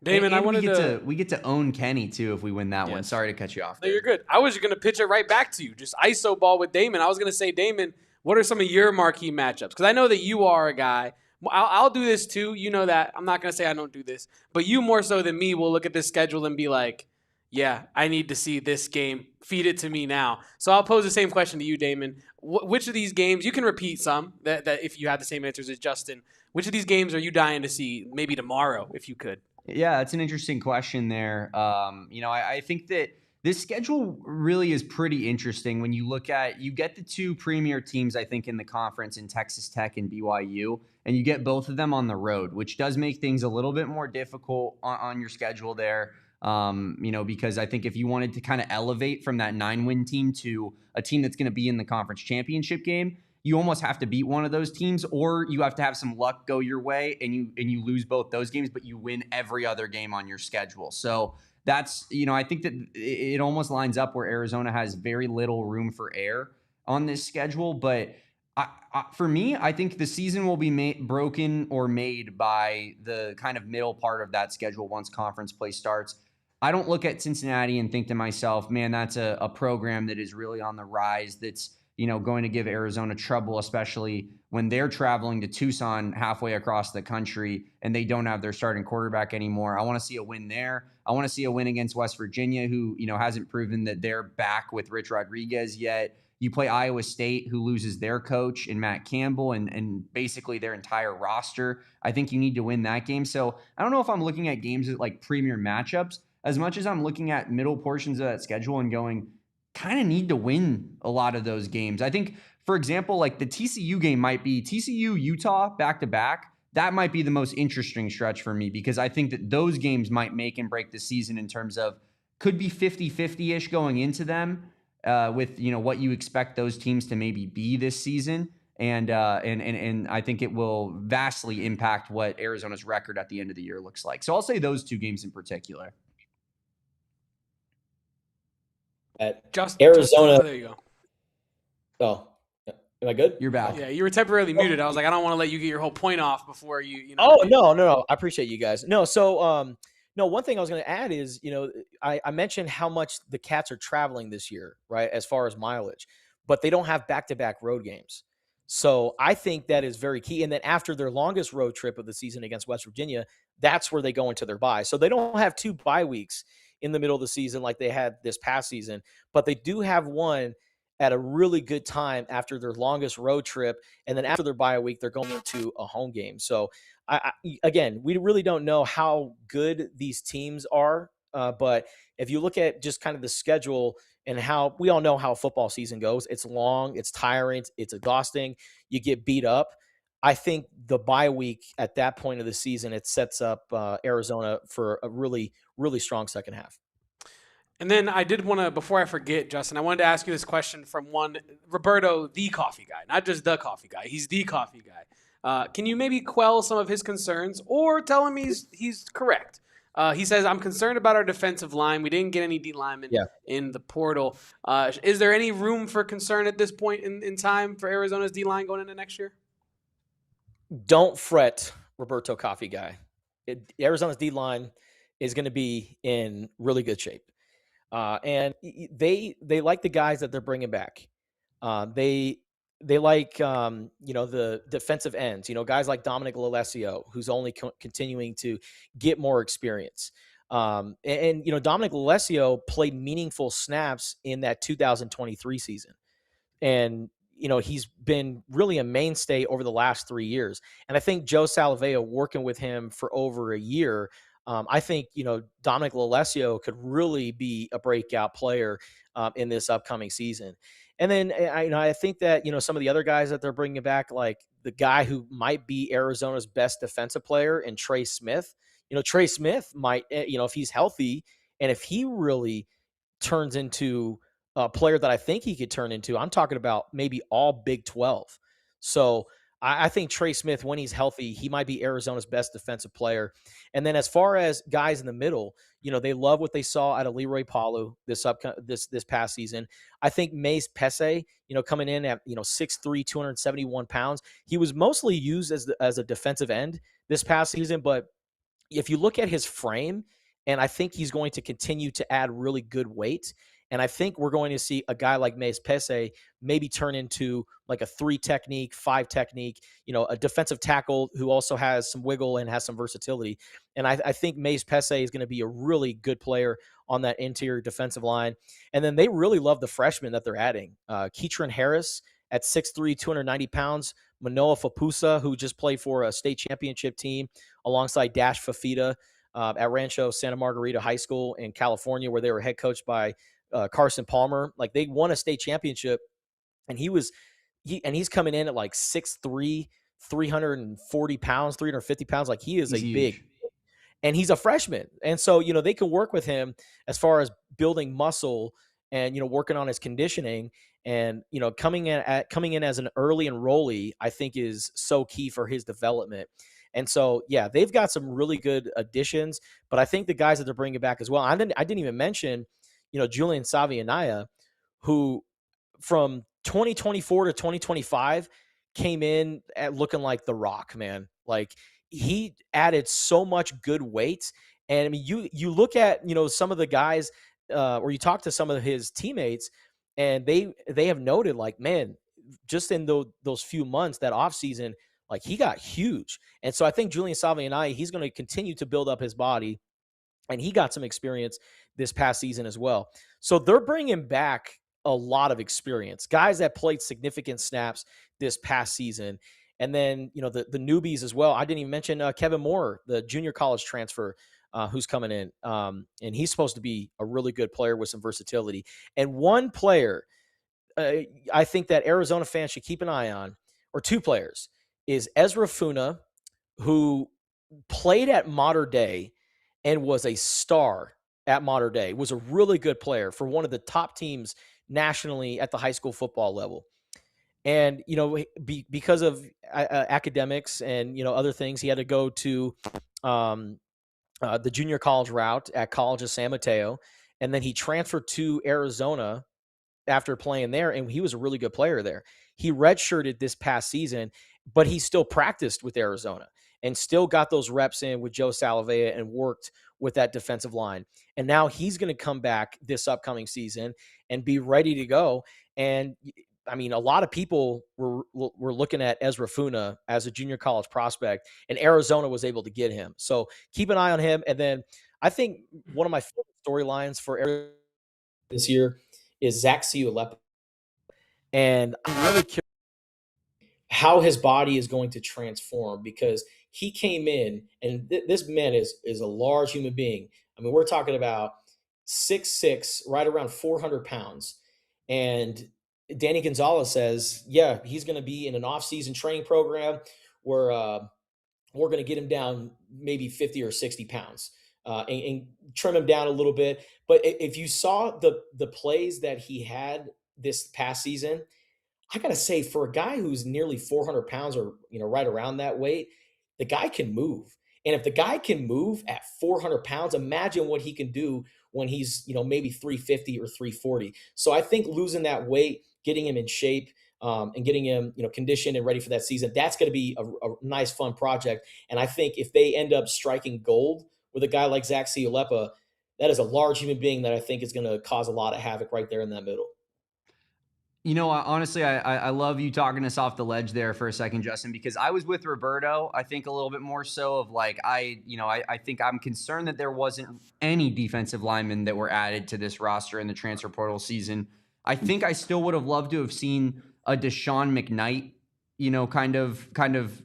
Damon, and we get to own Kenny too if we win that one. Sorry to cut you off there. No, you're good. I was going to pitch it right back to you. Just ISO ball with Damon. I was going to say, Damon, what are some of your marquee matchups? Because I know that you are a guy. I'll do this too. You know that. I'm not going to say I don't do this. But you more so than me will look at this schedule and be like, yeah, I need to see this game. Feed it to me now. So I'll pose the same question to you, Damon. Which of these games, you can repeat some that if you had the same answers as Justin, which of these games are you dying to see maybe tomorrow if you could? Yeah, that's an interesting question there. I think that this schedule really is pretty interesting when you look at, you get the two premier teams, I think, in the conference in Texas Tech and BYU, and you get both of them on the road, which does make things a little bit more difficult on your schedule there. Because I think if you wanted to kind of elevate from that 9-win team to a team that's going to be in the conference championship game, you almost have to beat one of those teams, or you have to have some luck go your way and you lose both those games, but you win every other game on your schedule. So that's, I think that it almost lines up where Arizona has very little room for error on this schedule, but For me, I think the season will be broken or made by the kind of middle part of that schedule once conference play starts. I don't look at Cincinnati and think to myself, man, that's a program that is really on the rise, that's, going to give Arizona trouble, especially when they're traveling to Tucson halfway across the country and they don't have their starting quarterback anymore. I want to see a win there. I want to see a win against West Virginia, who, hasn't proven that they're back with Rich Rodriguez yet. You play Iowa State, who loses their coach in Matt Campbell and basically their entire roster. I think you need to win that game. So I don't know if I'm looking at games as like premier matchups as much as I'm looking at middle portions of that schedule and going, kind of need to win a lot of those games. I think, for example, like the TCU game might be TCU, Utah back-to-back. That might be the most interesting stretch for me because I think that those games might make and break the season in terms of could be 50-50-ish going into them. With what you expect those teams to maybe be this season, and I think it will vastly impact what Arizona's record at the end of the year looks like. So I'll say those two games in particular. At Arizona, there you go. Oh, am I good? You're back. Yeah, you were temporarily muted. I was like, I don't want to let you get your whole point off before you. Oh no! I appreciate you guys. No, so no, one thing I was going to add is, I mentioned how much the Cats are traveling this year, right, as far as mileage, but they don't have back-to-back road games. So I think that is very key. And then after their longest road trip of the season against West Virginia, that's where they go into their bye. So they don't have 2 bye weeks in the middle of the season like they had this past season, but they do have one at a really good time after their longest road trip. And then after their bye week, they're going to a home game. So again, we really don't know how good these teams are. But if you look at just kind of the schedule and how we all know how football season goes, it's long, it's tiring, it's exhausting. You get beat up. I think the bye week at that point of the season, it sets up Arizona for a really, really strong second half. And then I did want to, before I forget, Justin, I wanted to ask you this question from one Roberto, the coffee guy, not just the coffee guy. He's the coffee guy. Can you maybe quell some of his concerns or tell him he's correct? He says, I'm concerned about our defensive line. We didn't get any D linemen in the portal. Is there any room for concern at this point in time for Arizona's D line going into next year? Don't fret, Roberto Coffee guy. Arizona's D line is going to be in really good shape. And they like the guys that they're bringing back. They like, the defensive ends, guys like Dominic Lalesio, who's only continuing to get more experience. And Dominic Lalesio played meaningful snaps in that 2023 season. And, he's been really a mainstay over the last 3 years. And I think Joe Salaveo working with him for over a year, I think, Dominic Lalesio could really be a breakout player in this upcoming season. And then I think that, some of the other guys that they're bringing back, like the guy who might be Arizona's best defensive player and Trey Smith, Trey Smith might, if he's healthy and if he really turns into a player that I think he could turn into, I'm talking about maybe all Big 12. So I think Trey Smith, when he's healthy, he might be Arizona's best defensive player. And then as far as guys in the middle, they love what they saw out of Leroy Palu this past season. I think Mace Pese, coming in at 6'3", 271 pounds, he was mostly used as a defensive end this past season. But if you look at his frame, and I think he's going to continue to add really good weight. And I think we're going to see a guy like Mace Pese maybe turn into like a 3 technique, 5 technique, a defensive tackle who also has some wiggle and has some versatility. And I think Mace Pese is going to be a really good player on that interior defensive line. And then they really love the freshmen that they're adding. Keatron Harris at 6'3", 290 pounds. Manoa Fapusa, who just played for a state championship team alongside Dash Fafita at Rancho Santa Margarita High School in California, where they were head coached by Carson Palmer. Like, they won a state championship, and he's coming in at like 6'3", 340 pounds, 350 pounds. Like, he's big, and he's a freshman. And so, they can work with him as far as building muscle and, working on his conditioning. And, coming in as an early enrollee, I think is so key for his development. And so, yeah, they've got some really good additions, but I think the guys that they're bringing back as well, I didn't even mention, Julian Savianaya, who from 2024 to 2025 came in at looking like The Rock, man. Like, he added so much good weight. And I mean, you look at, some of the guys, or you talk to some of his teammates, and they have noted, like, man, just in those few months, that offseason, like, he got huge. And so I think Julian Savignai, he's going to continue to build up his body, and he got some experience this past season as well. So they're bringing back a lot of experience, guys that played significant snaps this past season. And then, the newbies as well. I didn't even mention Kevin Moore, the junior college transfer, who's coming in. And he's supposed to be a really good player with some versatility. And one player I think that Arizona fans should keep an eye on, or two players, is Ezra Funa, who played at Mater Dei and was a star at Mater Dei, was a really good player for one of the top teams nationally at the high school football level. And, because of academics and, other things, he had to go to the junior college route at College of San Mateo. And then he transferred to Arizona after playing there, and he was a really good player there. He redshirted this past season, but he still practiced with Arizona and still got those reps in with Joe Salavea and worked with that defensive line. And now he's going to come back this upcoming season and be ready to go. And I mean, a lot of people were looking at Ezra Funa as a junior college prospect, and Arizona was able to get him. So keep an eye on him. And then I think one of my favorite storylines for Arizona this year is Zach Ciulepa. And I'm really curious how his body is going to transform, because he came in, and this man is a large human being. I mean, we're talking about 6'6", right around 400 pounds. And Danny Gonzalez says, yeah, he's going to be in an off-season training program where we're going to get him down maybe 50 or 60 pounds and trim him down a little bit. But if you saw the plays that he had this past season, I got to say, for a guy who's nearly 400 pounds, or, right around that weight, the guy can move. And if the guy can move at 400 pounds, imagine what he can do when he's, maybe 350 or 340. So I think losing that weight, getting him in shape, and getting him, conditioned and ready for that season, that's going to be a nice, fun project. And I think if they end up striking gold with a guy like Zach Ciulepa, that is a large human being that I think is going to cause a lot of havoc right there in that middle. Honestly, I love you talking us off the ledge there for a second, Justin, because I was with Roberto. I think a little bit more so of like, I think I'm concerned that there wasn't any defensive linemen that were added to this roster in the transfer portal season. I think I still would have loved to have seen a Deshaun McKnight, kind of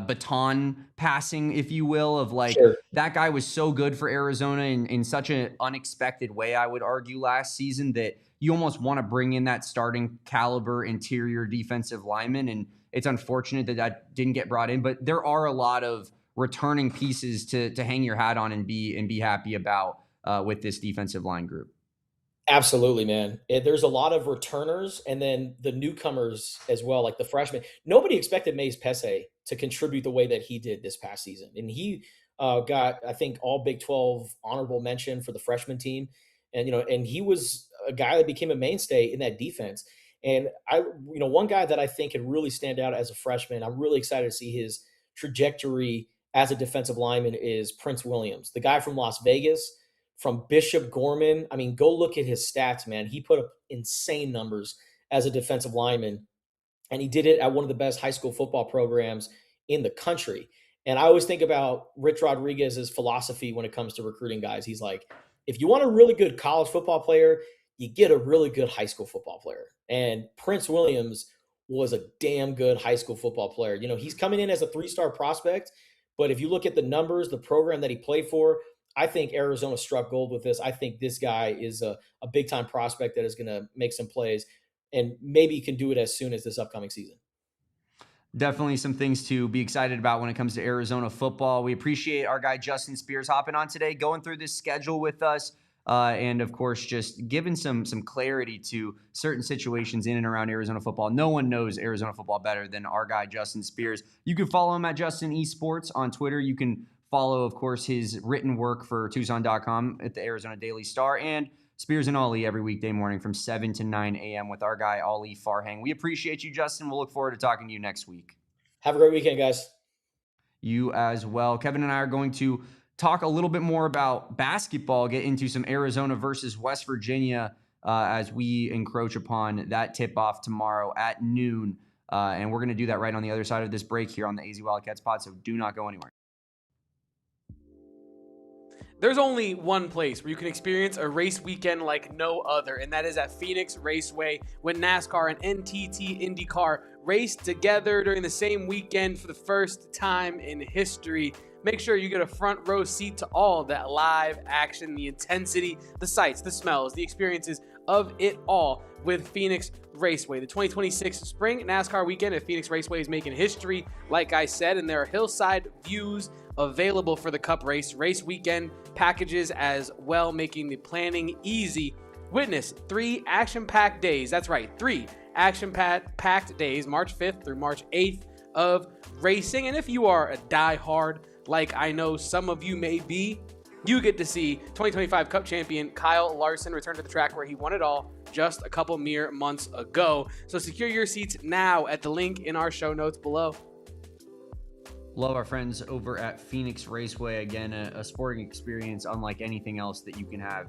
baton passing, if you will, of like, Sure. That guy was so good for Arizona in such an unexpected way, I would argue, last season, that you almost want to bring in that starting caliber interior defensive lineman. And it's unfortunate that didn't get brought in, but there are a lot of returning pieces to hang your hat on and be happy about with this defensive line group. Absolutely, man. There's a lot of returners, and then the newcomers as well, like the freshmen. Nobody expected Mays Pesse to contribute the way that he did this past season. And he got, I think, all Big 12 honorable mention for the freshman team. And he was a guy that became a mainstay in that defense. And one guy that I think can really stand out as a freshman, I'm really excited to see his trajectory as a defensive lineman, is Prince Williams, the guy from Las Vegas, from Bishop Gorman. I mean, go look at his stats, man. He put up insane numbers as a defensive lineman, and he did it at one of the best high school football programs in the country. And I always think about Rich Rodriguez's philosophy when it comes to recruiting guys. He's like, if you want a really good college football player, you get a really good high school football player. And Prince Williams was a damn good high school football player. He's coming in as a 3-star prospect, but if you look at the numbers, the program that he played for, I think Arizona struck gold with this. I think this guy is a big-time prospect that is going to make some plays, and maybe can do it as soon as this upcoming season. Definitely some things to be excited about when it comes to Arizona football. We appreciate our guy Justin Spears hopping on today, going through this schedule with us, and of course just giving some clarity to certain situations in and around Arizona football. No one knows Arizona football better than our guy Justin Spears. You can follow him at Justin Esports on Twitter. You can follow, of course, his written work for Tucson.com at the Arizona Daily Star, and Spears and Ollie every weekday morning from 7 to 9 a.m. with our guy, Ollie Farhang. We appreciate you, Justin. We'll look forward to talking to you next week. Have a great weekend, guys. You as well. Kevin and I are going to talk a little bit more about basketball, get into some Arizona versus West Virginia as we encroach upon that tip-off tomorrow at noon. And we're going to do that right on the other side of this break here on the AZ Wildcats pod, so do not go anywhere. There's only one place where you can experience a race weekend like no other, and that is at Phoenix Raceway, when NASCAR and NTT IndyCar race together during the same weekend for the first time in history. Make sure you get a front row seat to all that live action, the intensity, the sights, the smells, the experiences of it all with Phoenix Raceway. The 2026 Spring NASCAR weekend at Phoenix Raceway is making history, like I said, and there are hillside views available for the Cup race weekend packages as well, making the planning easy. Witness 3 action-packed days. That's right, 3 action-packed days, March 5th through March 8th of racing. And if you are a diehard, like I know some of you may be, you get to see 2025 Cup champion Kyle Larson return to the track where he won it all just a couple mere months ago. So secure your seats now at the link in our show notes below. Love our friends over at Phoenix Raceway. Again, a sporting experience unlike anything else that you can have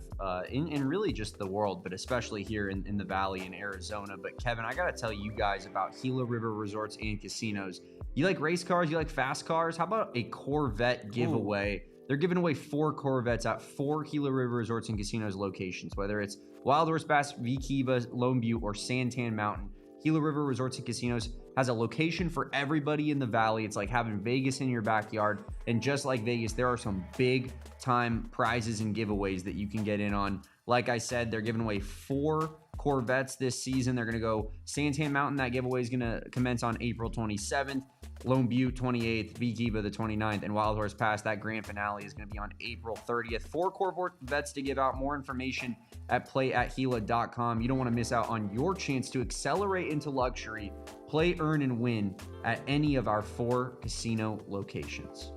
in really just the world, but especially here in the Valley in Arizona. But Kevin, I got to tell you guys about Gila River Resorts and Casinos. You like race cars? You like fast cars? How about a Corvette giveaway? Ooh. They're giving away 4 Corvettes at 4 Gila River Resorts and Casinos locations, whether it's Wild Horse Pass, V-Kiva, Lone Butte, or Santan Mountain. Gila River Resorts and Casinos has a location for everybody in the Valley. It's like having Vegas in your backyard. And just like Vegas, there are some big time prizes and giveaways that you can get in on. Like I said, they're giving away 4 Corvettes this season. They're going to go Santan Mountain. That giveaway is going to commence on April 27th. Lone Butte 28th, V-Kiva the 29th, and Wild Horse Pass, that grand finale is going to be on April 30th. 4 Corvettes to give out. More information at playathila.com. You don't want to miss out on your chance to accelerate into luxury. Play, earn, and win at any of our 4 casino locations.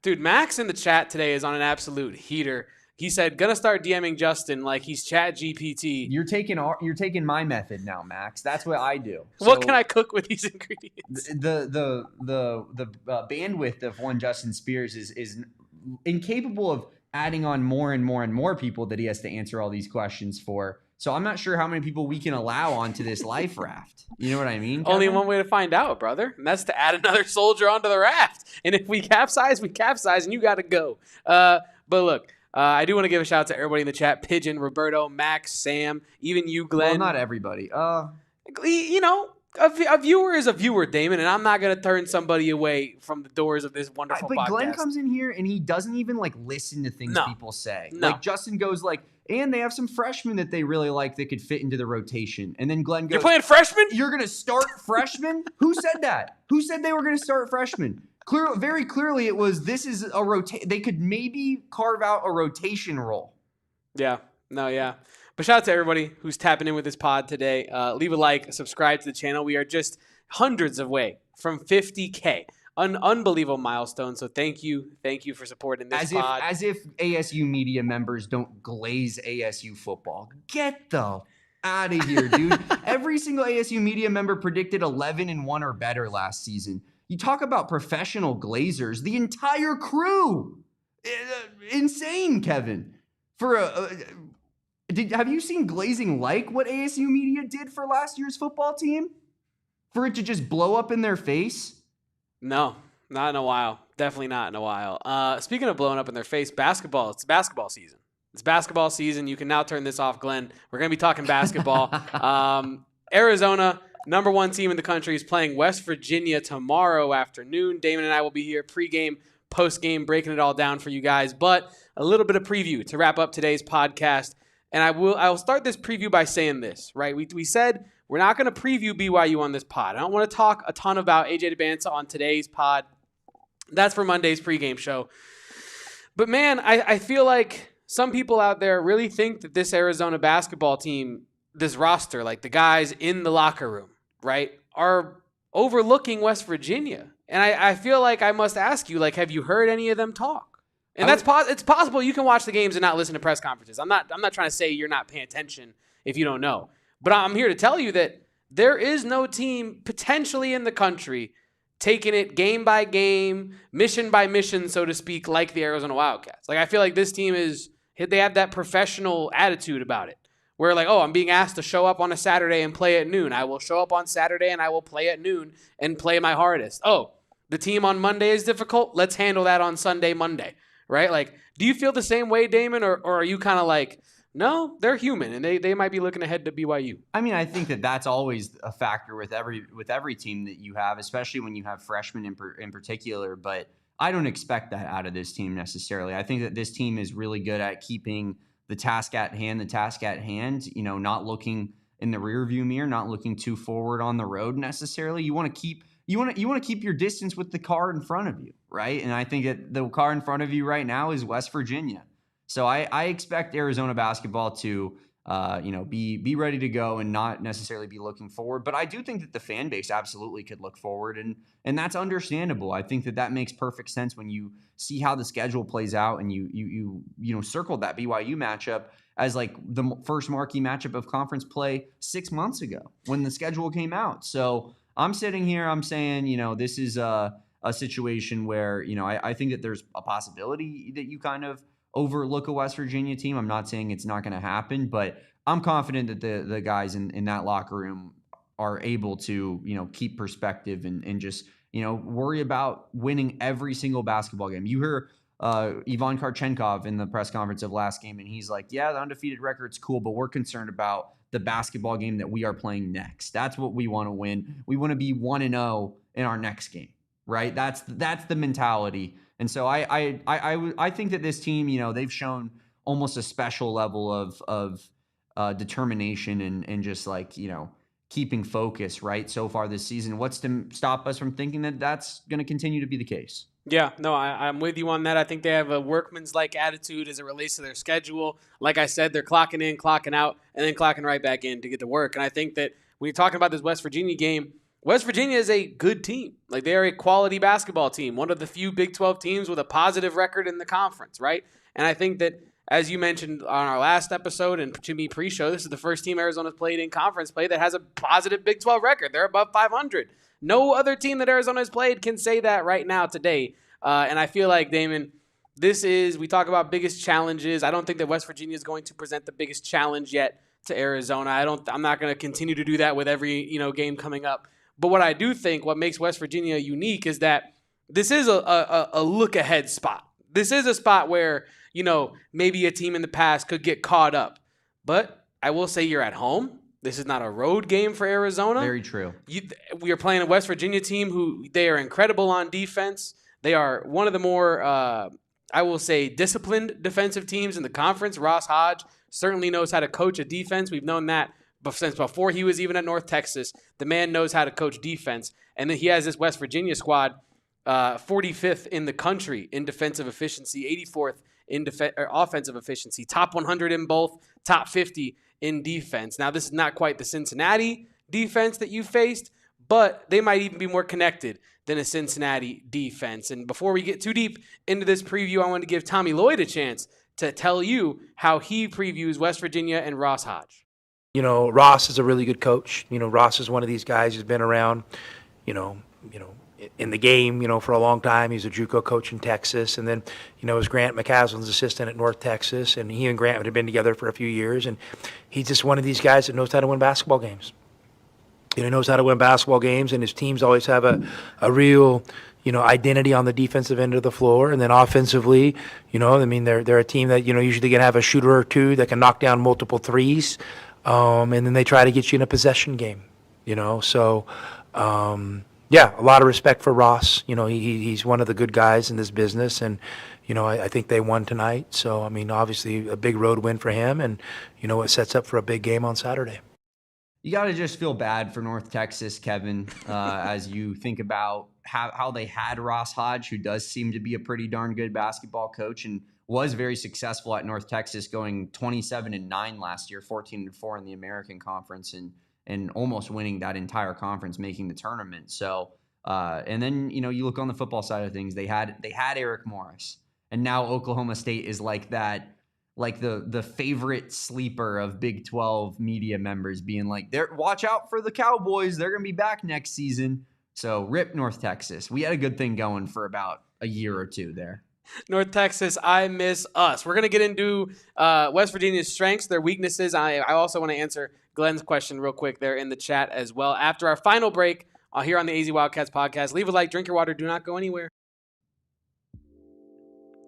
Dude, Max in the chat today is on an absolute heater. He said, gonna start DMing Justin like he's Chat GPT. You're taking my method now, Max. That's what I do. So what can I cook with these ingredients? The bandwidth of one Justin Spears is incapable of adding on more and more and more people that he has to answer all these questions for. So I'm not sure how many people we can allow onto this life raft. You know what I mean, Kevin? Only one way to find out, brother, and that's to add another soldier onto the raft. And if we capsize, and you got to go. But look, I do want to give a shout out to everybody in the chat: Pigeon, Roberto, Max, Sam, even you, Glenn. Well, not everybody. You know, a viewer is a viewer, Damon, and I'm not going to turn somebody away from the doors of this wonderful podcast. But Glenn comes in here and he doesn't even listen to things people say. No. Like Justin goes and they have some freshmen that they really like that could fit into the rotation. And then Glenn goes, "You're playing freshmen? You're going to start freshmen? Who said that? Who said they were going to start freshmen?" Very clearly it was, this is a rotation. They could maybe carve out a rotation role. Yeah. No, yeah. But shout out to everybody who's tapping in with this pod today. Leave a like, subscribe to the channel. We are just hundreds away from 50K. An unbelievable milestone. So thank you for supporting this pod. As if ASU media members don't glaze ASU football. Get the out of here, dude. Every single ASU media member predicted 11-1 or better last season. You talk about professional glazers. The entire crew. Insane, Kevin. Have you seen glazing like what ASU media did for last year's football team? For it to just blow up in their face? No, not in a while. Definitely not in a while. Speaking of blowing up in their face, basketball. It's basketball season. It's basketball season. You can now turn this off, Glenn. We're going to be talking basketball. Arizona, number 1 team in the country, is playing West Virginia tomorrow afternoon. Damon and I will be here pregame, postgame, breaking it all down for you guys. But a little bit of preview to wrap up today's podcast. And I will start this preview by saying this, right? We said we're not going to preview BYU on this pod. I don't want to talk a ton about AJ Dybantsa on today's pod. That's for Monday's pregame show. But man, I feel like some people out there really think that this Arizona basketball team, this roster, like the guys in the locker room, right, are overlooking West Virginia. And I feel like I must ask you, have you heard any of them talk? And it's possible you can watch the games and not listen to press conferences. I'm not trying to say you're not paying attention if you don't know. But I'm here to tell you that there is no team potentially in the country taking it game by game, mission by mission, so to speak, like the Arizona Wildcats. Like, I feel like this team they have that professional attitude about it. Where like, oh, I'm being asked to show up on a Saturday and play at noon. I will show up on Saturday and I will play at noon and play my hardest. Oh, the team on Monday is difficult. Let's handle that on Sunday, Monday, right? Like, do you feel the same way, Damon, or are you kind of like, no, they're human and they might be looking ahead to BYU? I mean, I think that's always a factor with every team that you have, especially when you have freshmen in particular. But I don't expect that out of this team necessarily. I think that this team is really good at keeping the task at hand, not looking in the rearview mirror, not looking too forward on the road necessarily. You want to keep your distance with the car in front of you, right? And I think that the car in front of you right now is West Virginia. So I expect Arizona basketball to be ready to go and not necessarily be looking forward. But I do think that the fan base absolutely could look forward, and that's understandable. I think that makes perfect sense when you see how the schedule plays out, and you circled that BYU matchup as like the first marquee matchup of conference play 6 months ago when the schedule came out. So I'm sitting here, I'm saying, this is a situation where, I think that there's a possibility that you kind of overlook a West Virginia team. I'm not saying it's not going to happen, but I'm confident that the guys in that locker room are able to, keep perspective and just, worry about winning every single basketball game. You hear Ivan Karchenkov in the press conference of last game, and he's like, yeah, the undefeated record's cool, but we're concerned about the basketball game that we are playing next. That's what we want to win. We want to be 1-0 in our next game, right? That's the mentality. And so I think that this team, they've shown almost a special level of determination and just like, keeping focus, right, so far this season. What's to stop us from thinking that that's going to continue to be the case? Yeah, no, I'm with you on that. I think they have a workman's-like attitude as it relates to their schedule. Like I said, they're clocking in, clocking out, and then clocking right back in to get to work. And I think that when you're talking about this West Virginia game, West Virginia is a good team. Like, they are a quality basketball team, one of the few Big 12 teams with a positive record in the conference, right? And I think that, as you mentioned on our last episode and to me pre-show, this is the first team Arizona's played in conference play that has a positive Big 12 record. They're above 500. No other team that Arizona has played can say that right now today. And I feel like, Damon, we talk about biggest challenges. I don't think that West Virginia is going to present the biggest challenge yet to Arizona. I'm not going to continue to do that with every, game coming up. But what I do think, what makes West Virginia unique is that this is a look-ahead spot. This is a spot where, maybe a team in the past could get caught up. But I will say you're at home. This is not a road game for Arizona. Very true. We are playing a West Virginia team who they are incredible on defense. They are one of the more, I will say, disciplined defensive teams in the conference. Ross Hodge certainly knows how to coach a defense. We've known that since before he was even at North Texas. The man knows how to coach defense. And then he has this West Virginia squad, 45th in the country in defensive efficiency, 84th in offensive efficiency, top 100 in both, top 50 in defense. Now, this is not quite the Cincinnati defense that you faced, but they might even be more connected than a Cincinnati defense. And before we get too deep into this preview, I want to give Tommy Lloyd a chance to tell you how he previews West Virginia and Ross Hodge. Ross is a really good coach. Ross is one of these guys who's been around, in the game, for a long time. He's a JUCO coach in Texas. And then, was Grant McCaslin's assistant at North Texas. And he and Grant had been together for a few years. And he's just one of these guys that knows how to win basketball games. He knows how to win basketball games, and his teams always have a real, identity on the defensive end of the floor. And then offensively, they're a team that, usually can have a shooter or two that can knock down multiple threes. And then they try to get you in a possession game, So, a lot of respect for Ross. He's one of the good guys in this business. And, I think they won tonight. So, obviously a big road win for him. And, it sets up for a big game on Saturday. You got to just feel bad for North Texas, Kevin, as you think about how they had Ross Hodge, who does seem to be a pretty darn good basketball coach and was very successful at North Texas, going 27-9 last year, 14-4 in the American Conference, and almost winning that entire conference, making the tournament. So, and then you look on the football side of things, they had Eric Morris, And now Oklahoma State is like that, like the favorite sleeper of Big 12 media members being like, watch out for the Cowboys. They're going to be back next season. So rip North Texas. We had a good thing going for about a year or two there. North Texas, I miss us. We're going to get into West Virginia's strengths, their weaknesses. I also want to answer Glenn's question real quick there in the chat as well. After our final break here on the AZ Wildcats podcast, leave a like, drink your water, do not go anywhere.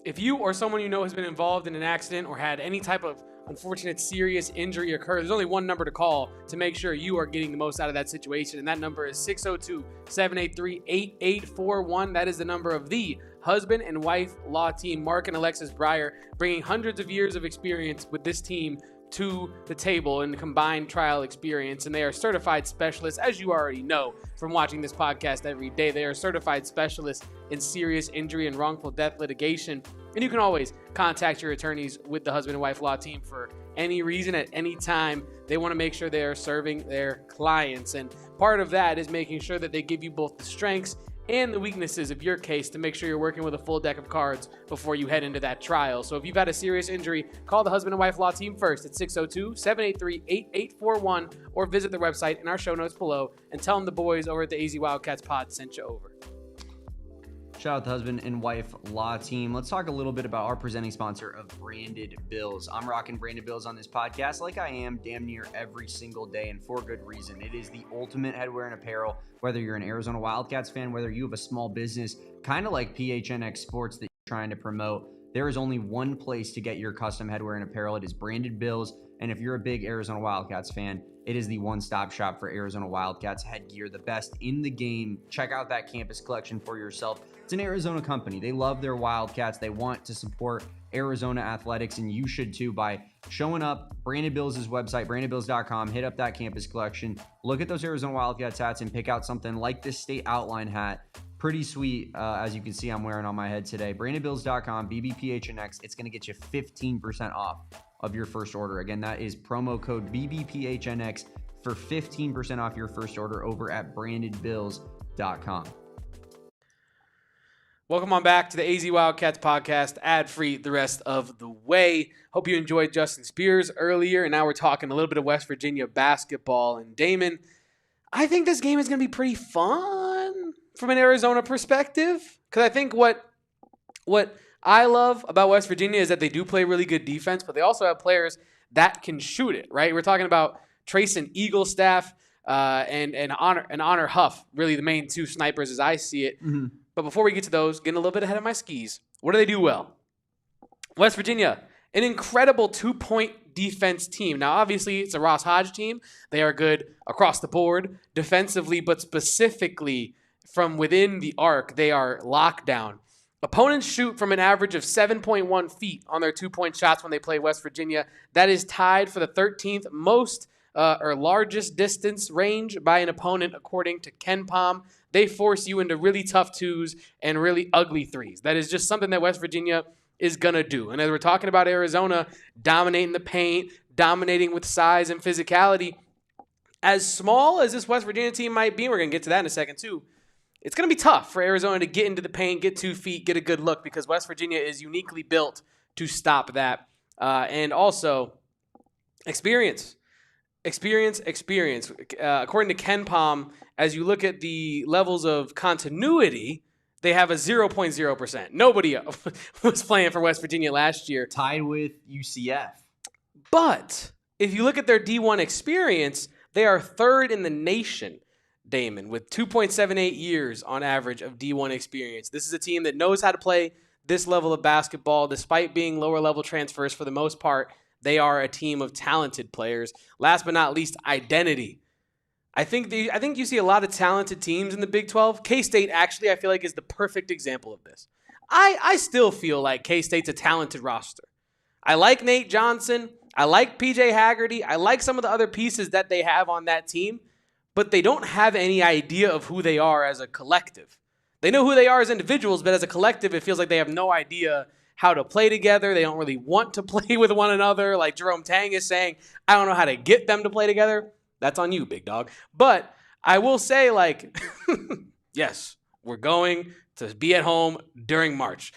If you or someone you know has been involved in an accident or had any type of unfortunate serious injury occur, there's only one number to call to make sure you are getting the most out of that situation, and that number is 602-783-8841. That is the number of the husband and wife law team, Mark and Alexis Breyer, bringing hundreds of years of experience with this team to the table in the combined trial experience, and they are certified specialists, as you already know from watching this podcast every day. They are certified specialists in serious injury and wrongful death litigation, and you can always contact your attorneys with the husband and wife law team for any reason at any time. They want to make sure they are serving their clients, and part of that is making sure that they give you both the strengths and the weaknesses of your case to make sure you're working with a full deck of cards before you head into that trial. So if you've had a serious injury, call the husband and wife law team first at 602-783-8841 or visit their website in our show notes below and tell them the boys over at the AZ Wildcats pod sent you over. Shout out the husband and wife law team. Let's talk a little bit about our presenting sponsor of Branded Bills. I'm rocking Branded Bills on this podcast like I am damn near every single day, and for good reason. It is the ultimate headwear and apparel, whether you're an Arizona Wildcats fan, whether you have a small business, kind of like PHNX Sports that you're trying to promote. There is only one place to get your custom headwear and apparel. It is Branded Bills. And if you're a big Arizona Wildcats fan, it is the one-stop shop for Arizona Wildcats headgear, the best in the game. Check out that campus collection for yourself. It's an Arizona company. They love their Wildcats. They want to support Arizona athletics, and you should too by showing up. Branded Bills' website, brandedbills.com. Hit up that campus collection. Look at those Arizona Wildcats hats and pick out something like this state outline hat. Pretty sweet, as you can see I'm wearing on my head today. brandedbills.com, BBPHNX. It's going to get you 15% off of your first order. Again, that is promo code BBPHNX for 15% off your first order over at brandedbills.com. Welcome on back to the AZ Wildcats podcast, ad-free the rest of the way. Hope you enjoyed Justin Spears earlier, and now we're talking a little bit of West Virginia basketball. And Damon, I think this game is going to be pretty fun from an Arizona perspective, because I think what I love about West Virginia is that they do play really good defense, but they also have players that can shoot it, right? We're talking about Trayson Eaglestaff and Honor Huff, really the main two snipers as I see it. Mm-hmm. But before we get to those, getting a little bit ahead of my skis, what do they do well? West Virginia, an incredible two-point defense team. Now, obviously, it's a Ross Hodge team. They are good across the board defensively, but specifically from within the arc, they are locked down. Opponents shoot from an average of 7.1 feet on their two-point shots when they play West Virginia. That is tied for the 13th most or largest distance range by an opponent, according to KenPom. They force you into really tough twos and really ugly threes. That is just something that West Virginia is going to do. And as we're talking about Arizona dominating the paint, dominating with size and physicality, as small as this West Virginia team might be, we're going to get to that in a second too, it's going to be tough for Arizona to get into the paint, get 2 feet, get a good look, because West Virginia is uniquely built to stop that. And also, experience. According to KenPom, as you look at the levels of continuity, they have a 0.0%. Nobody was playing for West Virginia last year. Tied with UCF. But if you look at their D1 experience, they are third in the nation, Damon, with 2.78 years on average of D1 experience. This is a team that knows how to play this level of basketball, despite being lower level transfers for the most part. They are a team of talented players. Last but not least, identity. I think you see a lot of talented teams in the Big 12. K-State actually, I feel like, is the perfect example of this. I still feel like K-State's a talented roster. I like Nate Johnson. I like PJ Haggerty. I like some of the other pieces that they have on that team, but they don't have any idea of who they are as a collective. They know who they are as individuals, but as a collective, it feels like they have no idea how to play together. They don't really want to play with one another. Like Jerome Tang is saying, I don't know how to get them to play together. That's on you, big dog. But I will say, like, yes, we're going to be at home during March.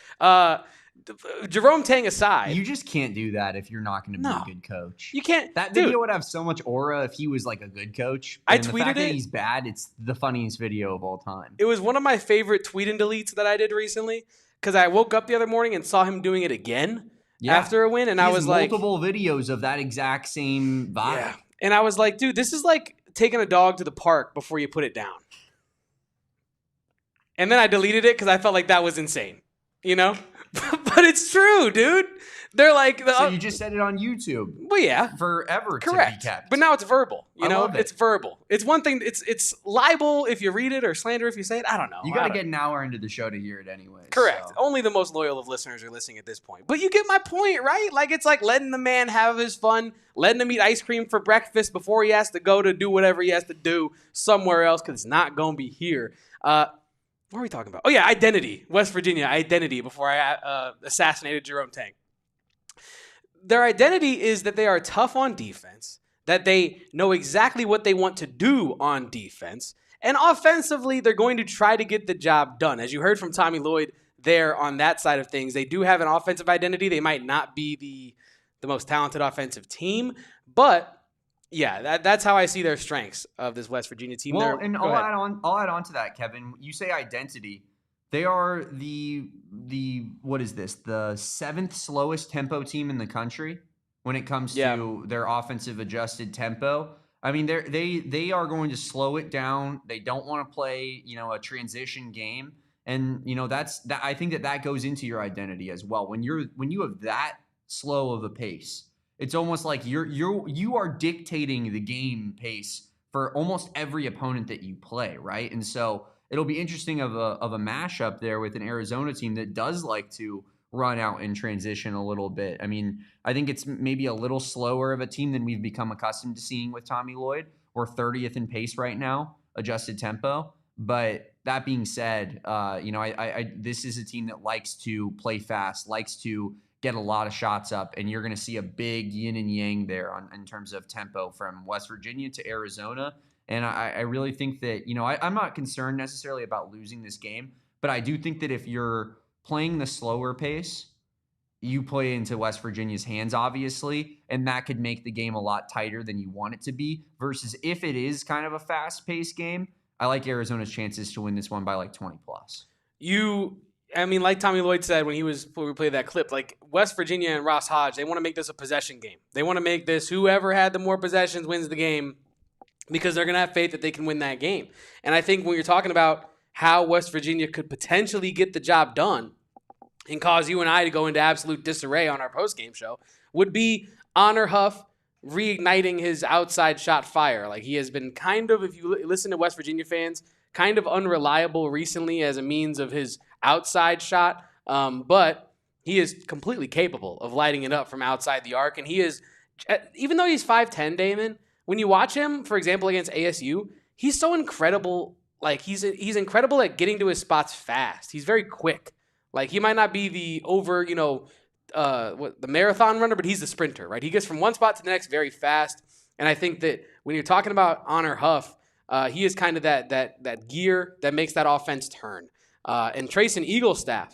Jerome Tang aside, You just can't do that if you're not going to be No. a good coach. you can't. That dude, video would have so much aura if he was like a good coach. I And the tweeted fact that it. he's bad, it's the funniest video of all time. It was one of my favorite tweet and deletes that I did recently because I woke up the other morning and saw him doing it again after a win, and He I has was like, multiple videos of that exact same vibe. yeah. And I was like, dude, this is like taking a dog to the park before you put it down. And then I deleted it because I felt like that was insane, you know? But it's true, dude. They're like, So you just said it on YouTube well, yeah, forever correct. to be kept. But now it's verbal, you I know? love it. It's verbal. It's one thing. It's libel if you read it or slander if you say it. I don't know. You got to get an hour into the show to hear it anyway. Correct. So. Only the most loyal of listeners are listening at this point. But you get my point, right? Like, it's like letting the man have his fun, letting him eat ice cream for breakfast before he has to go to do whatever he has to do somewhere else because it's not going to be here. What are we talking about? Oh, yeah, identity. West Virginia, identity before I assassinated Jerome Tang. Their identity is that they are tough on defense, that they know exactly what they want to do on defense, and offensively, they're going to try to get the job done. As you heard from Tommy Lloyd there on that side of things, they do have an offensive identity. They might not be the most talented offensive team, but yeah, that's how I see their strengths of this West Virginia team. Well, and I'll add on to that, Kevin. You say identity. They are the what is this? The 7th slowest tempo team in the country when it comes to their offensive adjusted tempo. I mean, they are going to slow it down. They don't want to play, a transition game, and that. I think that goes into your identity as well. When you have that slow of a pace, it's almost like you are dictating the game pace for almost every opponent that you play, right? And so it'll be interesting of a mashup there with an Arizona team that does like to run out and transition a little bit. I mean, I think it's maybe a little slower of a team than we've become accustomed to seeing with Tommy Lloyd. We're 30th in pace right now, adjusted tempo. But that being said, this is a team that likes to play fast, likes to get a lot of shots up, and you're going to see a big yin and yang there in terms of tempo from West Virginia to Arizona. And I really think that, I'm not concerned necessarily about losing this game, but I do think that if you're playing the slower pace, you play into West Virginia's hands, obviously, and that could make the game a lot tighter than you want it to be, versus if it is kind of a fast-paced game, I like Arizona's chances to win this one by like 20 plus. Like Tommy Lloyd said when we played that clip, like West Virginia and Ross Hodge, they want to make this a possession game. They want to make this whoever had the more possessions wins the game because they're going to have faith that they can win that game. And I think when you're talking about how West Virginia could potentially get the job done and cause you and I to go into absolute disarray on our postgame show would be Honor Huff reigniting his outside shot fire. Like he has been kind of, if you listen to West Virginia fans, kind of unreliable recently as a means of his outside shot, but he is completely capable of lighting it up from outside the arc. And he is, even though he's 5'10", Damon, when you watch him, for example, against ASU, he's so incredible. Like he's incredible at getting to his spots fast. He's very quick. Like he might not be the the marathon runner, but he's the sprinter, right? He gets from one spot to the next very fast. And I think that when you're talking about Honor Huff, he is kind of that gear that makes that offense turn. And Trayson Eaglestaff,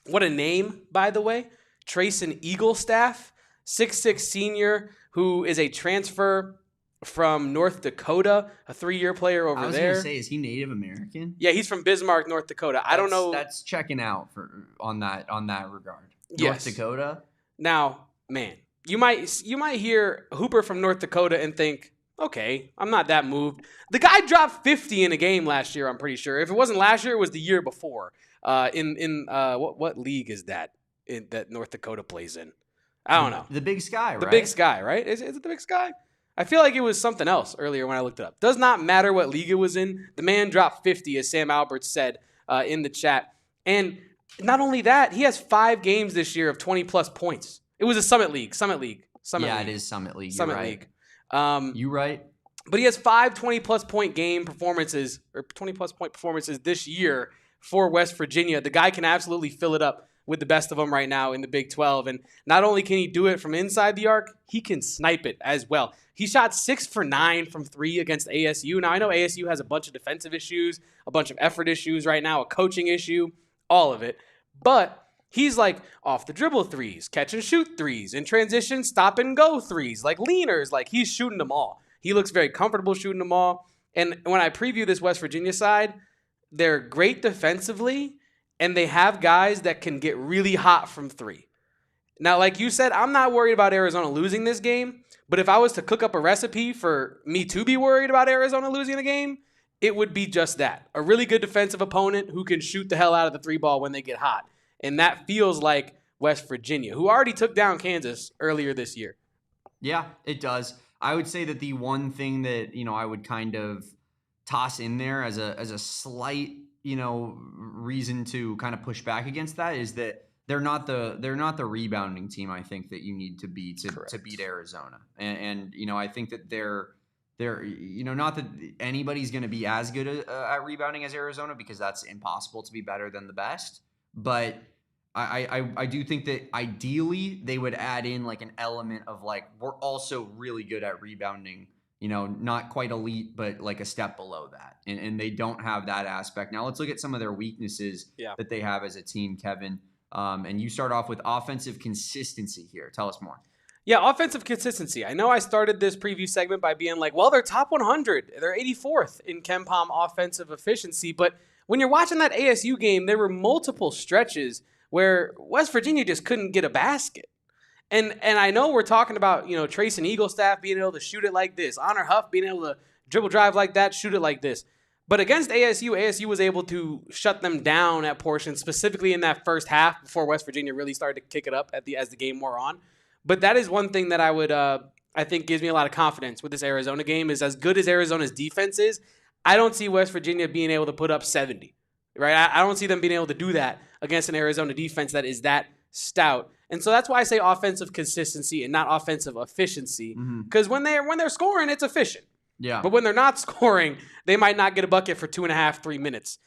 what a name, by the way. Trayson Eaglestaff, 6'6" senior who is a transfer from North Dakota, a 3-year player over there. I was going to say, is he Native American? Yeah, he's from Bismarck, North Dakota. I don't know. That's checking out on that regard. Yes. North Dakota? Now, man, you might hear Hooper from North Dakota and think, okay, I'm not that moved. The guy dropped 50 in a game last year, I'm pretty sure. If it wasn't last year, it was the year before. What league is that that North Dakota plays in? I don't know. The Big Sky, right? The Big Sky, right? Is it the Big Sky? I feel like it was something else earlier when I looked it up. Does not matter what league it was in. The man dropped 50, as Sam Alberts said in the chat. And not only that, he has 5 games this year of 20-plus points. It was a Summit League. It is Summit League. You're right. You right. But he has 5 20-plus point game performances, or 20-plus point performances this year for West Virginia. The guy can absolutely fill it up with the best of them right now in the Big 12. And not only can he do it from inside the arc, he can snipe it as well. He shot 6 for 9 from 3 against ASU. Now, I know ASU has a bunch of defensive issues, a bunch of effort issues right now, a coaching issue, all of it. But He's like off the dribble threes, catch and shoot threes, in transition, stop and go threes, like leaners. Like he's shooting them all. He looks very comfortable shooting them all. And when I preview this West Virginia side, they're great defensively, and they have guys that can get really hot from three. Now, like you said, I'm not worried about Arizona losing this game, but if I was to cook up a recipe for me to be worried about Arizona losing the game, it would be just that. A really good defensive opponent who can shoot the hell out of the three ball when they get hot. And that feels like West Virginia, who already took down Kansas earlier this year. Yeah, it does. I would say that the one thing that, I would kind of toss in there as a slight, reason to kind of push back against that is that they're not the rebounding team I think that you need to be to beat Arizona. And I think that they're not that anybody's going to be as good at rebounding as Arizona, because that's impossible to be better than the best. But I do think that ideally they would add in like an element of like, we're also really good at rebounding, not quite elite, but like a step below that. And they don't have that aspect. Now let's look at some of their weaknesses that they have as a team, Kevin. And you start off with offensive consistency here. Tell us more. Yeah, offensive consistency. I know I started this preview segment by being like, well, they're top 100. They're 84th in KenPom offensive efficiency. But when you're watching that ASU game, there were multiple stretches where West Virginia just couldn't get a basket. And I know we're talking about, Trace and Eaglestaff being able to shoot it like this. Honor Huff being able to dribble drive like that, shoot it like this. But against ASU was able to shut them down at portions, specifically in that first half before West Virginia really started to kick it up as the game wore on. But that is one thing that I would, I think gives me a lot of confidence with this Arizona game is as good as Arizona's defense is, I don't see West Virginia being able to put up 70, right? I don't see them being able to do that against an Arizona defense that is that stout. And so that's why I say offensive consistency and not offensive efficiency, because when they're scoring, it's efficient. Yeah. But when they're not scoring, they might not get a bucket for 2.5, 3 minutes.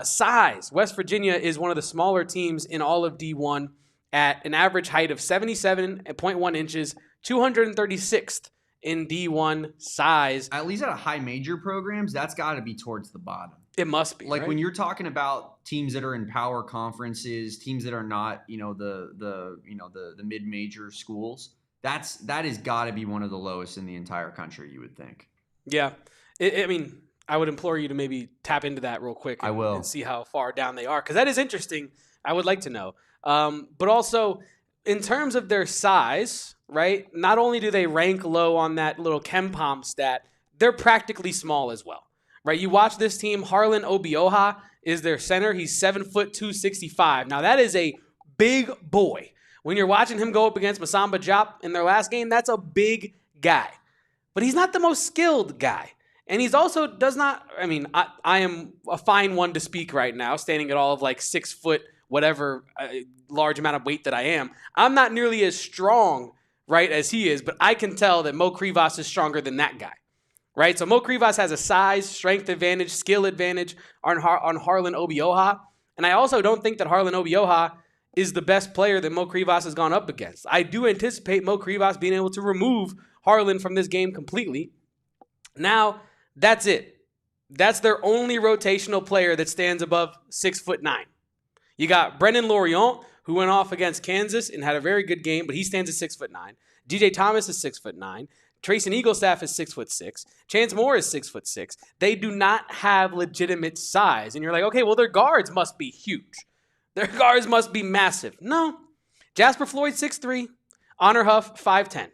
Size. West Virginia is one of the smaller teams in all of D1 at an average height of 77.1 inches, 236th in D1 size. At least at a high major programs, that's got to be towards the bottom. It must be. Like right? When you're talking about teams that are in power conferences, teams that are not, the mid-major schools, that has got to be one of the lowest in the entire country, you would think. Yeah. I would implore you to maybe tap into that real quick. I will. And see how far down they are, because that is interesting. I would like to know. But also, in terms of their size, right, not only do they rank low on that little KenPom stat, they're practically small as well, right? You watch this team, Harlan Obioha is their center. He's 7 foot 265. Now, that is a big boy. When you're watching him go up against Masamba Diop in their last game, that's a big guy. But he's not the most skilled guy. And he's also I am a fine one to speak right now, standing at all of like 6 foot, whatever large amount of weight that I am. I'm not nearly as strong, right, as he is, but I can tell that Mo Krivas is stronger than that guy, right? So Mo Krivas has a size, strength advantage, skill advantage on Harlan Obioha. And I also don't think that Harlan Obioha is the best player that Mo Krivas has gone up against. I do anticipate Mo Krivas being able to remove Harlan from this game completely. Now, that's it. That's their only rotational player that stands above 6'9". You got Brennan Lorient, who went off against Kansas and had a very good game, but he stands at 6'9". DJ Thomas is 6'9". Trace and Eaglestaff is 6'6". Chance Moore is 6'6". They do not have legitimate size. And you're like, okay, well, their guards must be huge. Their guards must be massive. No. Jasper Floyd, 6'3". Honor Huff, 5'10".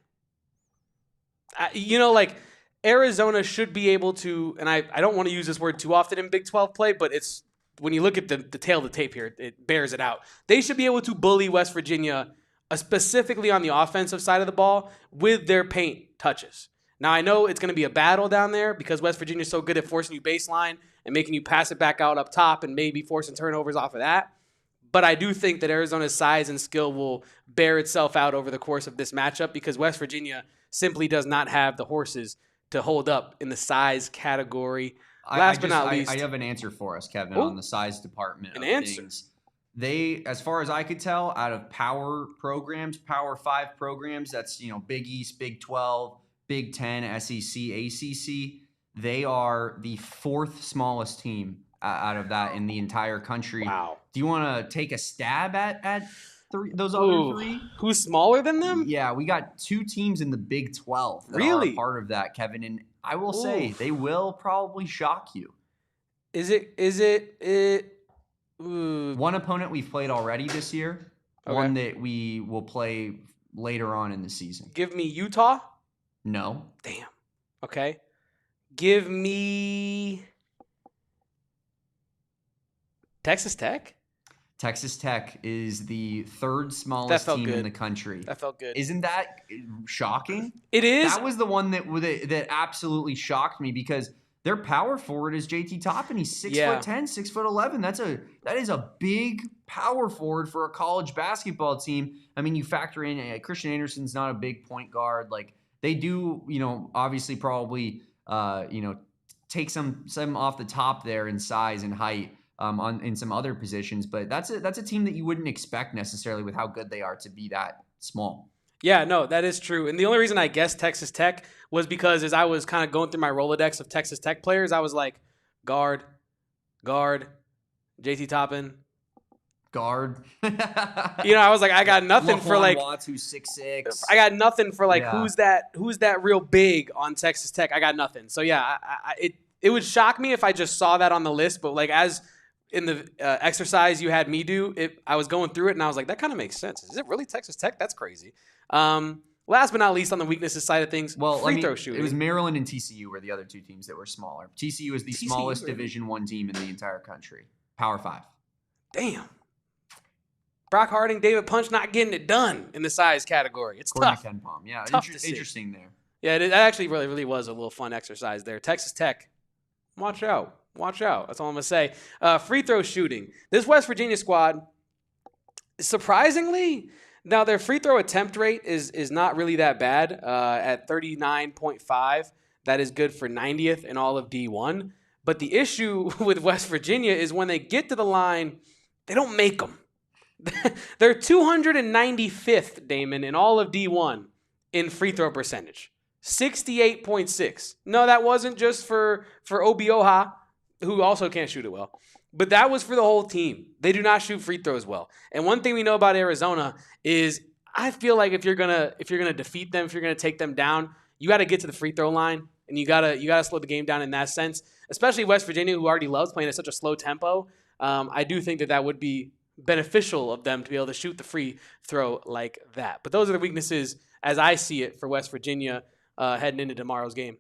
Arizona should be able to, and I don't want to use this word too often in Big 12 play, but it's when you look at the tail of the tape here, it bears it out. They should be able to bully West Virginia, specifically on the offensive side of the ball, with their paint touches. Now, I know it's going to be a battle down there because West Virginia is so good at forcing you baseline and making you pass it back out up top and maybe forcing turnovers off of that. But I do think that Arizona's size and skill will bear itself out over the course of this matchup because West Virginia simply does not have the horses to hold up in the size category. Last but not least, I have an answer for us, Kevin, on the size department of things. They, as far as I could tell, out of power programs, Power 5 programs, that's, Big East, Big 12, Big 10, SEC, ACC, they are the fourth smallest team out of that in the entire country. Wow. Do you want to take a stab at those other three? Who's smaller than them? Yeah, we got 2 teams in the Big 12 that are a part of that, Kevin. And I will say they will probably shock you. Is it? One opponent we've played already this year. Okay. One that we will play later on in the season. Give me Utah? No. Damn. Okay. Give me Texas Tech? Texas Tech is the 3rd smallest team in the country. That felt good. Isn't that shocking? It is. That was the one that absolutely shocked me because their power forward is JT Toppin. He's 6'10", 6'11". That is a big power forward for a college basketball team. I mean, you factor in Christian Anderson's not a big point guard. Like they do, obviously probably, take some off the top there in size and height. In some other positions, but that's a team that you wouldn't expect necessarily with how good they are to be that small. Yeah, no, that is true. And the only reason I guessed Texas Tech was because as I was kind of going through my Rolodex of Texas Tech players, I was like, guard, JT Toppin. Guard. I was like, I got nothing for like Watts, who's 6'6". I got nothing for like who's that real big on Texas Tech. I got nothing. So yeah, it would shock me if I just saw that on the list, but like as in the exercise you had me do, I was going through it and I was like, that kind of makes sense. Is it really Texas Tech? That's crazy. Last but not least, on the weaknesses side of things, free throw shooting. It was Maryland and TCU were the other 2 teams that were smaller. TCU is the smallest Division I team in the entire country. Power 5. Damn. Brock Harding, David Punch not getting it done in the size category. It's tough. Ken Palm. Yeah, tough interesting there. Yeah, it actually really was a little fun exercise there. Texas Tech, watch out. Watch out. That's all I'm going to say. Free throw shooting. This West Virginia squad, surprisingly, now their free throw attempt rate is not really that bad at 39.5. That is good for 90th in all of D1. But the issue with West Virginia is when they get to the line, they don't make them. They're 295th, Damon, in all of D1 in free throw percentage. 68.6. No, that wasn't just for Obioha, who also can't shoot it well. But that was for the whole team. They do not shoot free throws well. And one thing we know about Arizona is I feel like if you're gonna defeat them, if you're gonna take them down, you got to get to the free throw line, and you gotta slow the game down in that sense. Especially West Virginia, who already loves playing at such a slow tempo. I do think that would be beneficial of them to be able to shoot the free throw like that. But those are the weaknesses as I see it for West Virginia heading into tomorrow's game.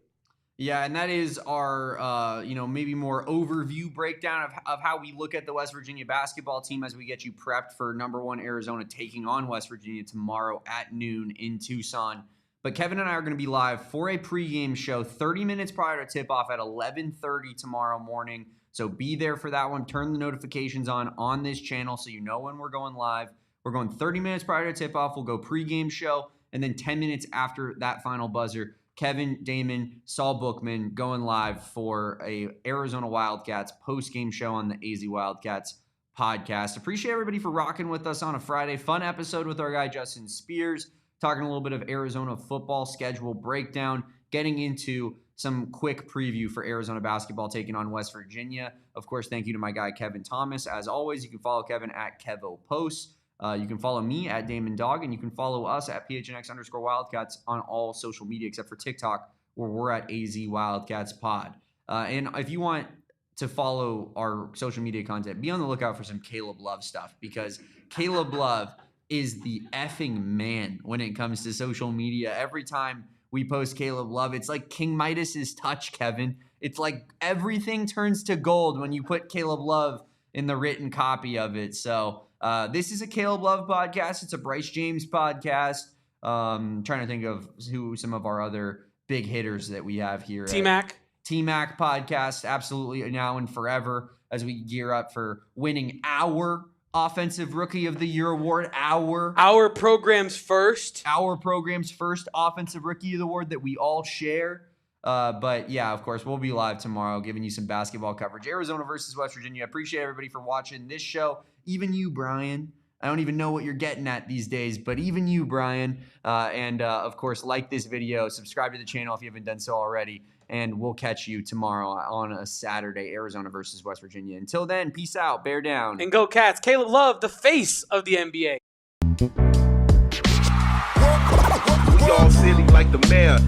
Yeah, and that is our, maybe more overview breakdown of how we look at the West Virginia basketball team as we get you prepped for number 1 Arizona taking on West Virginia tomorrow at noon in Tucson. But Kevin and I are going to be live for a pregame show 30 minutes prior to tip-off at 11:30 tomorrow morning. So be there for that one. Turn the notifications on this channel so you know when we're going live. We're going 30 minutes prior to tip-off. We'll go pregame show, and then 10 minutes after that final buzzer, Kevin, Damon, Saul Bookman going live for a Arizona Wildcats post-game show on the AZ Wildcats podcast. Appreciate everybody for rocking with us on a Friday. Fun episode with our guy Justin Spears, talking a little bit of Arizona football schedule breakdown, getting into some quick preview for Arizona basketball taking on West Virginia. Of course, thank you to my guy Kevin Thomas. As always, you can follow Kevin at KevoPosts. You can follow me at Damon Dog, and you can follow us at PHNX_Wildcats on all social media except for TikTok, where we're at AZ Wildcats Pod. And if you want to follow our social media content, be on the lookout for some Caleb Love stuff, because Caleb Love is the effing man when it comes to social media. Every time we post Caleb Love, it's like King Midas's touch, Kevin. It's like everything turns to gold when you put Caleb Love in the written copy of it. So this is a Caleb Love podcast. It's a Bryce James podcast. Trying to think of who some of our other big hitters that we have here. T-Mac podcast, absolutely now and forever, as we gear up for winning our Offensive Rookie of the Year award. Our program's first Offensive Rookie of the Award that we all share. But yeah, of course, we'll be live tomorrow giving you some basketball coverage. Arizona versus West Virginia. I appreciate everybody for watching this show. Even you, Brian. I don't even know what you're getting at these days, but even you, Brian, and of course, like this video, subscribe to the channel if you haven't done so already, and we'll catch you tomorrow on a Saturday, Arizona versus West Virginia. Until then, peace out, bear down. And go Cats. Caleb Love, the face of the NBA. We all silly like the mayor.